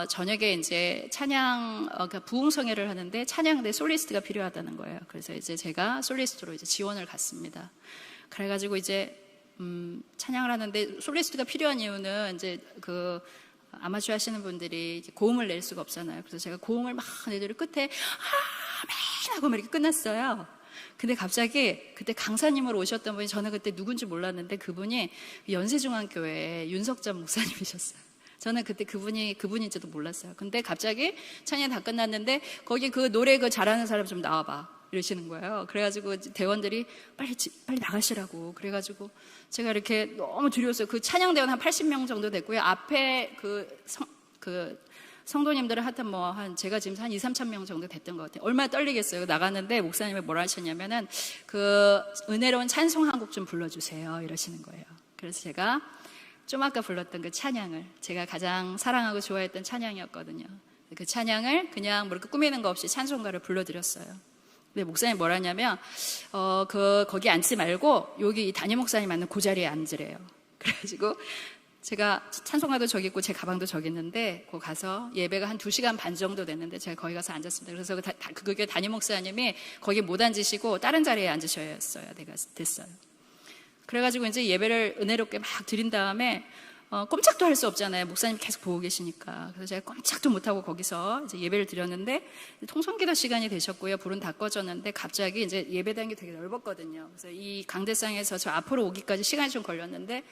저녁에 이제 그러니까 부흥성회를 하는데 찬양대 솔리스트가 필요하다는 거예요. 그래서 이제 제가 솔리스트로 이제 지원을 갔습니다. 그래가지고 이제, 찬양을 하는데 솔리스트가 필요한 이유는 이제 아마추어 하시는 분들이 이제 고음을 낼 수가 없잖아요. 그래서 제가 고음을 막 내들 끝에 아멘 하고 막 이렇게 끝났어요. 근데 갑자기 그때 강사님으로 오셨던 분이, 저는 그때 누군지 몰랐는데 그분이 연세중앙교회 윤석전 목사님이셨어요. 저는 그때 그분인지도 몰랐어요. 근데 갑자기 찬양 다 끝났는데 거기 그 노래 잘하는 사람 좀 나와봐 이러시는 거예요. 그래가지고 대원들이 빨리 나가시라고. 그래가지고 제가 이렇게 너무 두려웠어요. 그 찬양대원 한 80명 정도 됐고요. 앞에 성도님들은 하여튼 제가 지금 한 2, 3천 명 정도 됐던 것 같아요. 얼마나 떨리겠어요. 나갔는데 목사님이 뭐라 하셨냐면은 은혜로운 찬송 한 곡 좀 불러주세요 이러시는 거예요. 그래서 제가 좀 아까 불렀던 그 찬양을, 제가 가장 사랑하고 좋아했던 찬양이었거든요. 그 찬양을 그냥 이렇게 꾸미는 거 없이 찬송가를 불러드렸어요. 근데 목사님이 뭐라 하냐면 거기 앉지 말고 여기 담임 목사님 앉는 그 자리에 앉으래요. 그래가지고 제가 찬송가도 저기 있고 제 가방도 저기 있는데 거기 가서 예배가 한 2시간 반 정도 됐는데 제가 거기 가서 앉았습니다. 그래서 그게 담임 목사님이 거기 못 앉으시고 다른 자리에 앉으셔야 됐어요. 그래가지고 이제 예배를 은혜롭게 막 드린 다음에 꼼짝도 할 수 없잖아요. 목사님 계속 보고 계시니까. 그래서 제가 꼼짝도 못하고 거기서 이제 예배를 드렸는데 통성기도 시간이 되셨고요. 불은 다 꺼졌는데 갑자기 이제 예배당이 되게 넓었거든요. 그래서 이 강대상에서 저 앞으로 오기까지 시간이 좀 걸렸는데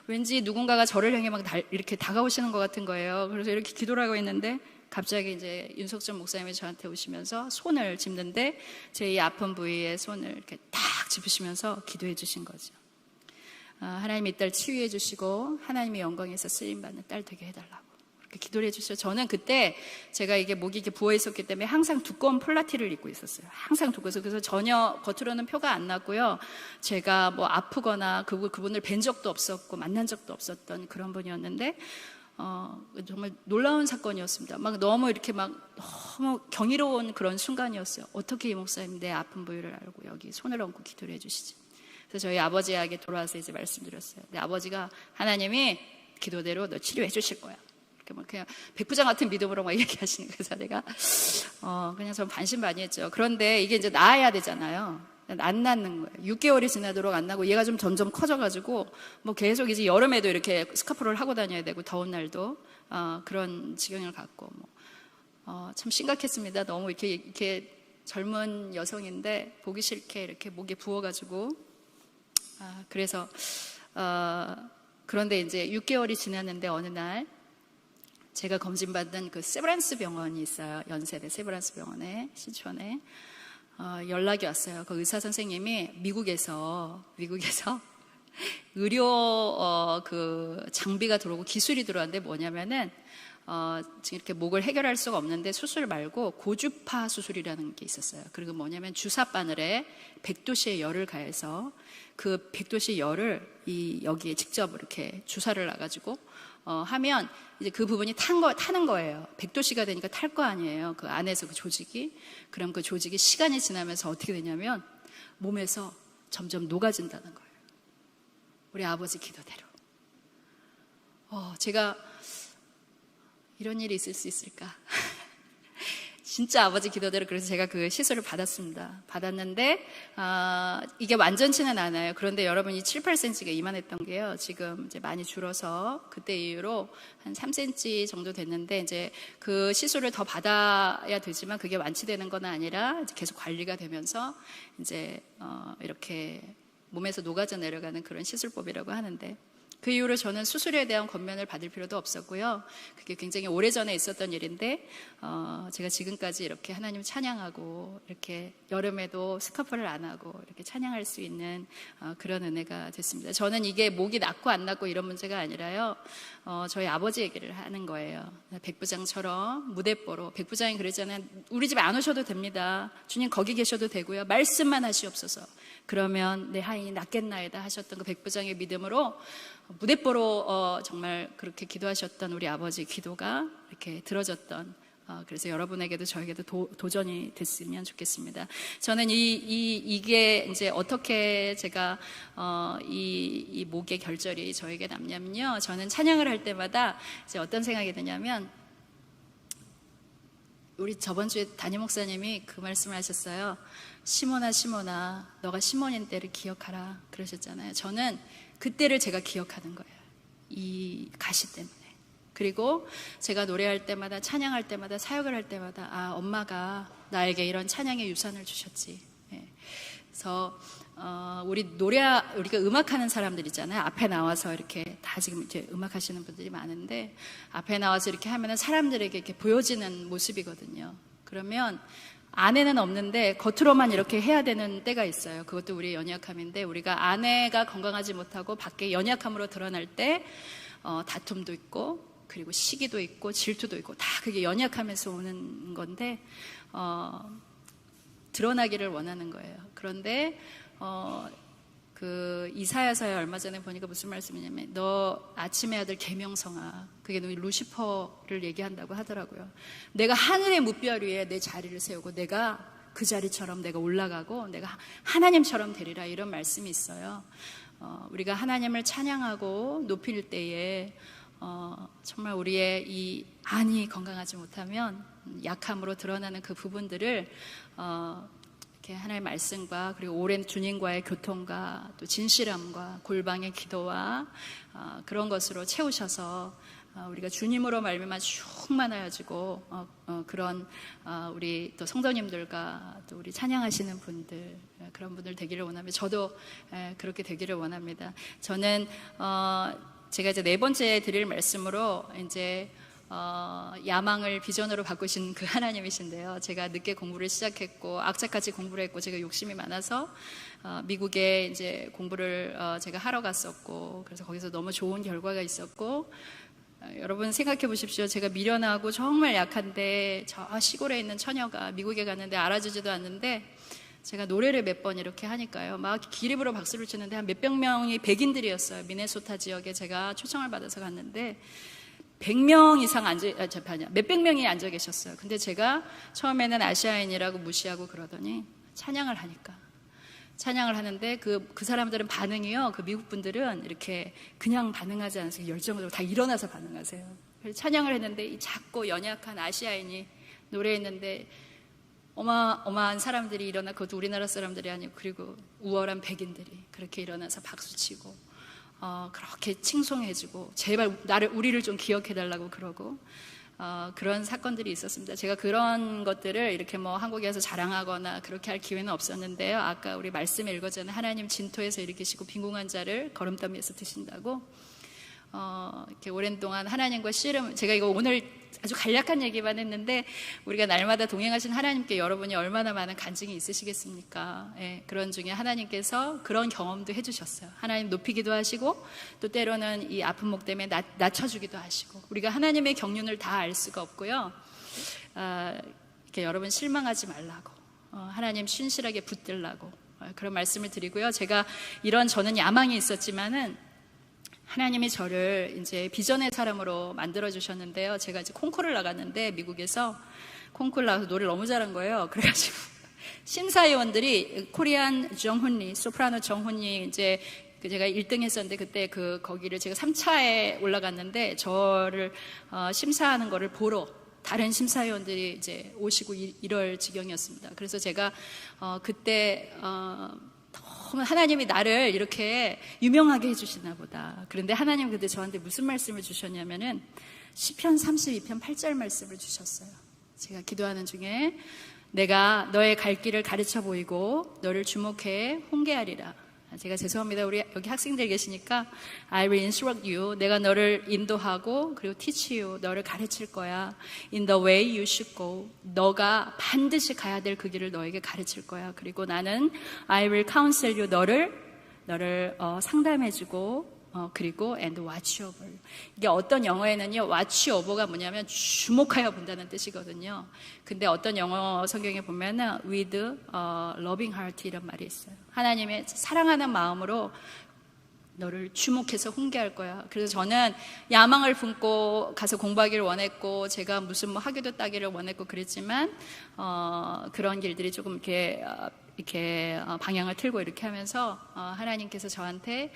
왠지 누군가가 저를 향해 막 이렇게 다가오시는 것 같은 거예요. 그래서 이렇게 기도를 하고 있는데 갑자기 이제 윤석전 목사님이 저한테 오시면서 손을 짚는데 제 이 아픈 부위에 손을 이렇게 딱 짚으시면서 기도해 주신 거죠. 하나님이 이 딸 치유해 주시고 하나님의 영광에서 쓰임받는 딸 되게 해달라고 그렇게 기도를 해주셔서 저는 그때 제가 이게 목이 이렇게 부어 있었기 때문에 항상 두꺼운 폴라티를 입고 있었어요. 항상 두꺼워서. 그래서 전혀 겉으로는 표가 안 났고요. 제가 아프거나 그분을 뵌 적도 없었고 만난 적도 없었던 그런 분이었는데 정말 놀라운 사건이었습니다. 너무 이렇게 너무 경이로운 그런 순간이었어요. 어떻게 이 목사님 내 아픈 부위를 알고 여기 손을 얹고 기도를 해주시지. 그래서 저희 아버지에게 돌아와서 이제 말씀드렸어요. 근데 아버지가 하나님이 기도대로 너 치료해 주실 거야. 이렇게 그냥 백부장 같은 믿음으로 얘기하시는 거예요. 그래서 내가 그냥 좀 반신반의했죠. 그런데 이게 이제 나아야 되잖아요. 안 낫는 거예요. 6개월이 지나도록 안 나고 얘가 좀 점점 커져가지고 계속 이제 여름에도 이렇게 스카프를 하고 다녀야 되고 더운 날도 그런 지경을 갖고 참 심각했습니다. 너무 이렇게 젊은 여성인데 보기 싫게 이렇게 목에 부어가지고 그래서 그런데 이제 6개월이 지났는데 어느 날 제가 검진받은 그 세브란스 병원이 있어요. 연세대 세브란스 병원에 신촌에 연락이 왔어요. 그 의사 선생님이 미국에서 의료 장비가 들어오고 기술이 들어왔는데 뭐냐면은 지금 이렇게 목을 해결할 수가 없는데 수술 말고 고주파 수술이라는 게 있었어요. 그리고 뭐냐면 주사 바늘에 100도씨의 열을 가해서 그 100도씨 열을 여기에 직접 이렇게 주사를 놔가지고 하면 이제 그 부분이 타는 거예요. 100도씨가 되니까 탈 거 아니에요. 그 안에서 그 조직이. 그럼 그 조직이 시간이 지나면서 어떻게 되냐면 몸에서 점점 녹아진다는 거예요. 우리 아버지 기도대로. 제가 이런 일이 있을 수 있을까? 진짜 아버지 기도대로 그래서 제가 그 시술을 받았는데 이게 완전치는 않아요. 그런데 여러분 이 7, 8cm가 이만했던 게요. 지금 이제 많이 줄어서 그때 이후로 한 3cm 정도 됐는데 이제 그 시술을 더 받아야 되지만 그게 완치되는 건 아니라 이제 계속 관리가 되면서 이제 이렇게 몸에서 녹아져 내려가는 그런 시술법이라고 하는데 그 이후로 저는 수술에 대한 권면을 받을 필요도 없었고요. 그게 굉장히 오래전에 있었던 일인데 제가 지금까지 이렇게 하나님 찬양하고 이렇게 여름에도 스카프를 안 하고 이렇게 찬양할 수 있는 그런 은혜가 됐습니다. 저는 이게 목이 낫고 안 낫고 이런 문제가 아니라요. 저희 아버지 얘기를 하는 거예요. 백부장처럼 무대뽀로 백부장이 그랬잖아요. 우리 집에 안 오셔도 됩니다. 주님 거기 계셔도 되고요. 말씀만 하시옵소서. 그러면 내 하인이 낫겠나이다 하셨던 그 백부장의 믿음으로 무대뽀로 정말 그렇게 기도하셨던 우리 아버지 기도가 이렇게 들어졌던 그래서 여러분에게도 저에게도 도전이 됐으면 좋겠습니다. 저는 이게 이제 어떻게 제가 이 목의 결절이 저에게 남냐면요. 저는 찬양을 할 때마다 이제 어떤 생각이 드냐면, 우리 저번 주에 담임 목사님이 그 말씀을 하셨어요. 시몬아 시몬아 너가 시몬인 때를 기억하라 그러셨잖아요. 저는 그때를 제가 기억하는 거예요. 이 가시 때문에. 그리고 제가 노래할 때마다, 찬양할 때마다, 사역을 할 때마다 엄마가 나에게 이런 찬양의 유산을 주셨지. 그래서 우리가 음악하는 사람들 있잖아요. 앞에 나와서 이렇게 다 지금 이제 음악하시는 분들이 많은데, 앞에 나와서 이렇게 하면은 사람들에게 이렇게 보여지는 모습이거든요. 그러면 안에는 없는데 겉으로만 이렇게 해야 되는 때가 있어요. 그것도 우리의 연약함인데, 우리가 안에가 건강하지 못하고 밖에 연약함으로 드러날 때 다툼도 있고, 그리고 시기도 있고, 질투도 있고, 다 그게 연약함에서 오는 건데 드러나기를 원하는 거예요. 그런데 그 이사야서에 얼마 전에 보니까 무슨 말씀이냐면, 너 아침의 아들 계명성아, 그게 루시퍼를 얘기한다고 하더라고요. 내가 하늘의 무별 위에 내 자리를 세우고 내가 그 자리처럼 내가 올라가고 내가 하나님처럼 되리라, 이런 말씀이 있어요. 우리가 하나님을 찬양하고 높일 때에 정말 우리의 이 안이 건강하지 못하면 약함으로 드러나는 그 부분들을 이렇게 하나님의 말씀과, 그리고 오랜 주님과의 교통과 또 진실함과 골방의 기도와 그런 것으로 채우셔서 우리가 주님으로 말미암아 충만하여지고 그런 우리 또 성도님들과 또 우리 찬양하시는 분들, 그런 분들 되기를 원하며, 저도 그렇게 되기를 원합니다. 저는 제가 이제 네 번째 드릴 말씀으로 이제 야망을 비전으로 바꾸신 그 하나님이신데요. 제가 늦게 공부를 시작했고 악착같이 공부를 했고, 제가 욕심이 많아서 미국에 이제 공부를 제가 하러 갔었고, 그래서 거기서 너무 좋은 결과가 있었고, 여러분 생각해 보십시오. 제가 미련하고 정말 약한데 저 시골에 있는 처녀가 미국에 갔는데 알아주지도 않는데, 제가 노래를 몇 번 이렇게 하니까요, 막 기립으로 박수를 치는데 한 몇백 명이 백인들이었어요. 미네소타 지역에 제가 초청을 받아서 갔는데 100명 이상 몇백 명이 앉아 계셨어요. 근데 제가 처음에는 아시아인이라고 무시하고 그러더니 찬양을 하는데 그 사람들은 반응이요, 그 미국 분들은 이렇게 그냥 반응하지 않으세요. 열정적으로 다 일어나서 반응하세요. 그래서 찬양을 했는데 이 작고 연약한 아시아인이 노래했는데 어마어마한 사람들이 일어나, 그것도 우리나라 사람들이 아니고, 그리고 우월한 백인들이 그렇게 일어나서 박수치고 그렇게 칭송해주고 제발 우리를 좀 기억해달라고 그러고, 그런 사건들이 있었습니다. 제가 그런 것들을 이렇게 뭐 한국에 와서 자랑하거나 그렇게 할 기회는 없었는데요. 아까 우리 말씀에 읽었잖아요. 하나님 진토에서 일으키시고 빈궁한 자를 거름더미에서 드신다고. 이렇게 오랜 동안 하나님과 씨름, 제가 이거 오늘 아주 간략한 얘기만 했는데, 우리가 날마다 동행하신 하나님께 여러분이 얼마나 많은 간증이 있으시겠습니까? 그런 중에 하나님께서 그런 경험도 해주셨어요. 하나님 높이기도 하시고, 또 때로는 이 아픈 목 때문에 낮춰주기도 하시고, 우리가 하나님의 경륜을 다 알 수가 없고요. 이렇게 여러분 실망하지 말라고, 하나님 신실하게 붙들라고 그런 말씀을 드리고요. 제가 저는 야망이 있었지만은 하나님이 저를 이제 비전의 사람으로 만들어 주셨는데요. 제가 이제 콩쿠르를 나갔는데, 미국에서 콩쿠르 나가서 노래를 너무 잘한 거예요. 그래가지고 심사위원들이 코리안 정훈리, 소프라노 정훈리 이제 제가 1등 했었는데, 그때 거기를 제가 3차에 올라갔는데, 저를 심사하는 거를 보러 다른 심사위원들이 이제 오시고 이럴 지경이었습니다. 그래서 제가 그때 하나님이 나를 이렇게 유명하게 해주시나 보다. 그런데 하나님 그때 저한테 무슨 말씀을 주셨냐면은 시편 32편 8절 말씀을 주셨어요. 제가 기도하는 중에 내가 너의 갈 길을 가르쳐 보이고 너를 주목해 홍계하리라. 제가 죄송합니다. 우리 여기 학생들 계시니까 I will instruct you. 내가 너를 인도하고 그리고 teach you. 너를 가르칠 거야. In the way you should go. 너가 반드시 가야 될 그 길을 너에게 가르칠 거야. 그리고 나는 I will counsel you. 너를 상담해주고 그리고 and watch over. 이게 어떤 영어에는요, watch over가 뭐냐면 주목하여 본다는 뜻이거든요. 근데 어떤 영어 성경에 보면은 with loving heart 이런 말이 있어요. 하나님의 사랑하는 마음으로 너를 주목해서 훈계할 거야. 그래서 저는 야망을 품고 가서 공부하기를 원했고, 제가 무슨 뭐 학위도 따기를 원했고 그랬지만, 그런 길들이 조금 이렇게 방향을 틀고 이렇게 하면서 하나님께서 저한테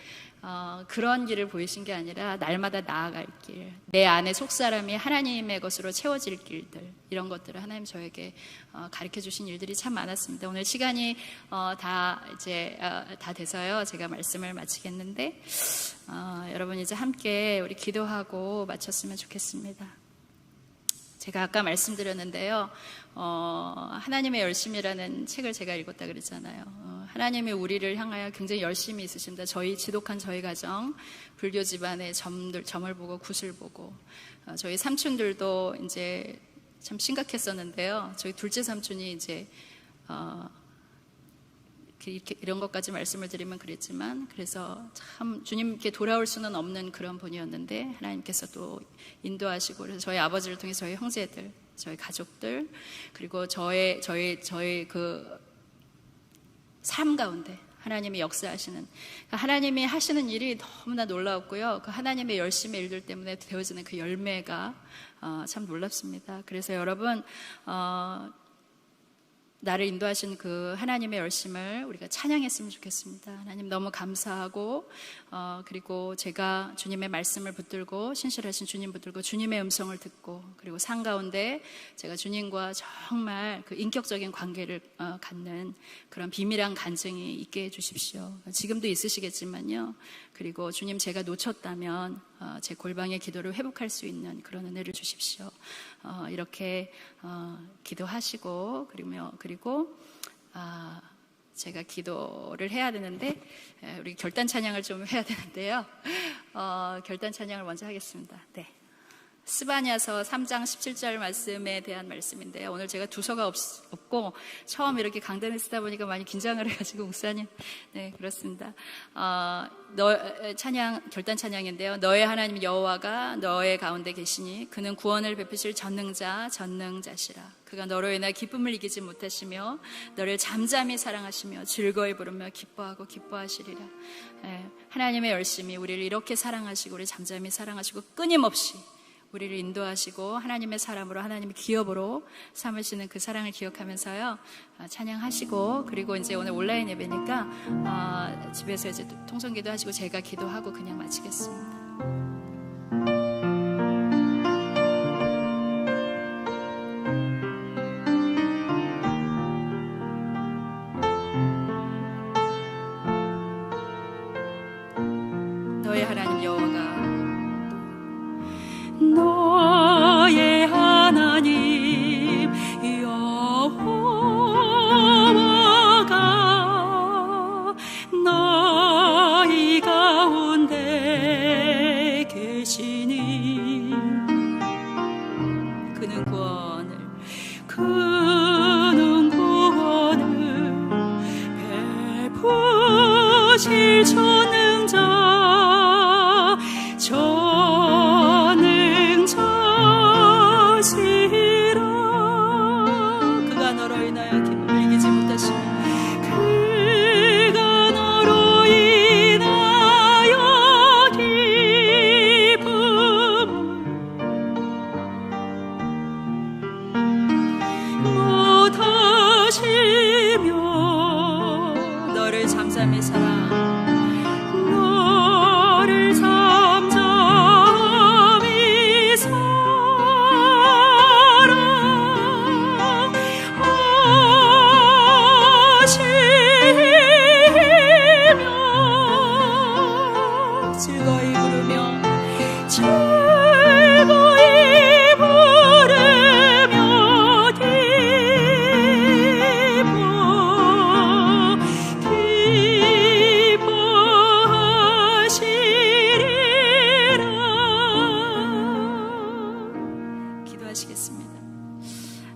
그런 길을 보이신 게 아니라 날마다 나아갈 길, 내 안에 속사람이 하나님의 것으로 채워질 길들, 이런 것들을 하나님 저에게 가르쳐 주신 일들이 참 많았습니다. 오늘 시간이 다 돼서요, 제가 말씀을 마치겠는데, 여러분 이제 함께 우리 기도하고 마쳤으면 좋겠습니다. 제가 아까 말씀드렸는데요, 하나님의 열심이라는 책을 제가 읽었다 그랬잖아요. 하나님이 우리를 향하여 굉장히 열심히 있으십니다. 저희 지독한 저희 가정, 불교 집안의 점을 보고 굿을 보고, 저희 삼촌들도 이제 참 심각했었는데요. 저희 둘째 삼촌이 이제 이런 것까지 말씀을 드리면 그랬지만, 그래서 참 주님께 돌아올 수는 없는 그런 분이었는데 하나님께서 또 인도하시고, 그래서 저희 아버지를 통해 저희 형제들, 저희 가족들, 그리고 저희 그 삶 가운데 하나님이 역사하시는, 하나님이 하시는 일이 너무나 놀라웠고요. 그 하나님의 열심의 일들 때문에 되어지는 그 열매가 참 놀랍습니다. 그래서 여러분, 나를 인도하신 그 하나님의 열심을 우리가 찬양했으면 좋겠습니다. 하나님 너무 감사하고, 그리고 제가 주님의 말씀을 붙들고, 신실하신 주님 붙들고 주님의 음성을 듣고, 그리고 산 가운데 제가 주님과 정말 그 인격적인 관계를 갖는 그런 비밀한 간증이 있게 해주십시오. 지금도 있으시겠지만요. 그리고 주님, 제가 놓쳤다면 제 골방의 기도를 회복할 수 있는 그런 은혜를 주십시오. 이렇게 기도하시고, 그리고 제가 기도를 해야 되는데, 우리 결단 찬양을 좀 해야 되는데요. 결단 찬양을 먼저 하겠습니다. 네. 스바냐서 3장 17절 말씀에 대한 말씀인데요. 오늘 제가 두서가 없고 처음 이렇게 강단에 쓰다 보니까 많이 긴장을 해가지고, 목사님, 네, 그렇습니다. 결단 찬양인데요. 너의 하나님 여호와가 너의 가운데 계시니 그는 구원을 베푸실 전능자시라. 그가 너로 인하여 기쁨을 이기지 못하시며 너를 잠잠히 사랑하시며 즐거이 부르며 기뻐하시리라. 하나님의 열심히 우리를 이렇게 사랑하시고, 우리 잠잠히 사랑하시고, 끊임없이 우리를 인도하시고 하나님의 사람으로, 하나님의 기업으로 삼으시는 그 사랑을 기억하면서요, 찬양하시고, 그리고 이제 오늘 온라인 예배니까 집에서 이제 통성기도 하시고 제가 기도하고 그냥 마치겠습니다. 너의 하나님 여호와가, 너의 하나님 여호와가 너희 가운데 계시니 그는 구원을 베푸실 전능자시라. 그가 너로 인하여 기쁨을 이기지 못하시며 너를 잠잠히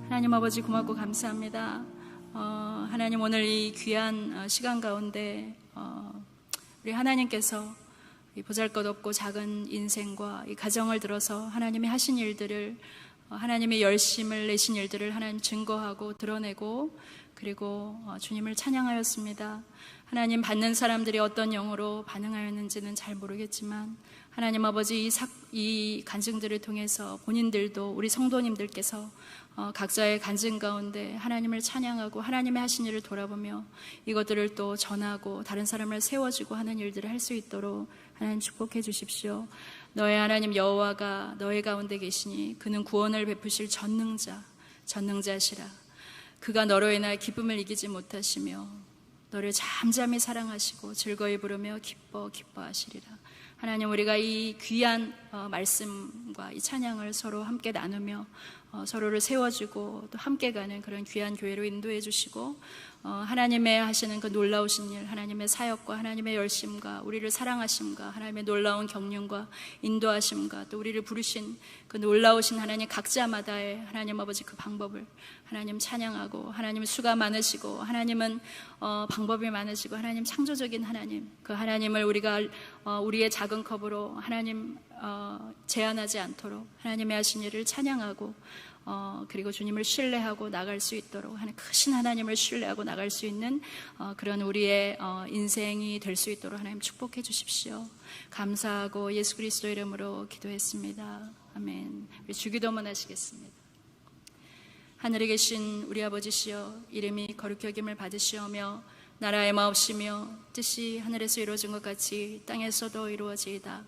하나님 아버지, 고맙고 감사합니다. 하나님, 오늘 이 귀한 시간 가운데 우리 하나님께서 이 보잘것없고 작은 인생과 이 가정을 들어서 하나님이 하신 일들을, 하나님의 열심을 내신 일들을 하나님 증거하고 드러내고, 그리고 주님을 찬양하였습니다. 하나님, 받는 사람들이 어떤 영으로 반응하였는지는 잘 모르겠지만 하나님 아버지, 이 간증들을 통해서 본인들도, 우리 성도님들께서 각자의 간증 가운데 하나님을 찬양하고 하나님의 하신 일을 돌아보며 이것들을 또 전하고 다른 사람을 세워주고 하는 일들을 할 수 있도록 하나님 축복해 주십시오. 너의 하나님 여호와가 너의 가운데 계시니 그는 구원을 베푸실 전능자시라. 그가 너로 인하여 기쁨을 이기지 못하시며 너를 잠잠히 사랑하시고 즐거이 부르며 기뻐하시리라. 하나님, 우리가 이 귀한 말씀과 이 찬양을 서로 함께 나누며 서로를 세워주고 또 함께 가는 그런 귀한 교회로 인도해 주시고, 하나님의 하시는 그 놀라우신 일, 하나님의 사역과 하나님의 열심과 우리를 사랑하심과 하나님의 놀라운 경륜과 인도하심과 또 우리를 부르신 그 놀라우신 하나님 각자마다의 하나님 아버지 그 방법을 하나님 찬양하고, 하나님은 수가 많으시고 하나님은 방법이 많으시고 하나님 창조적인 하나님, 그 하나님을 우리가 우리의 작은 컵으로 하나님 제한하지 않도록 하나님의 하신 일을 찬양하고 그리고 주님을 신뢰하고 나갈 수 있도록 하는 크신 하나님을 신뢰하고 나갈 수 있는 그런 우리의 인생이 될 수 있도록 하나님 축복해 주십시오. 감사하고 예수 그리스도 이름으로 기도했습니다. 아멘. 우리 주기도문 하시겠습니다. 하늘에 계신 우리 아버지시여, 이름이 거룩히 여김을 받으시오며 나라의 마옵시며 뜻이 하늘에서 이루어진 것 같이 땅에서도 이루어지이다.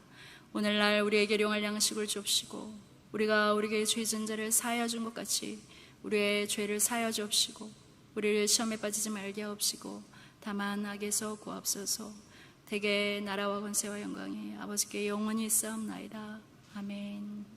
오늘날 우리에게 일용할 양식을 주옵시고 우리가 우리에게 죄 지은 자를 사하여 준 것 같이 우리의 죄를 사하여 주옵시고 우리를 시험에 빠지지 말게 하옵시고 다만 악에서 구하옵소서. 대개 나라와 권세와 영광이 아버지께 영원히 있사옵나이다. 아멘.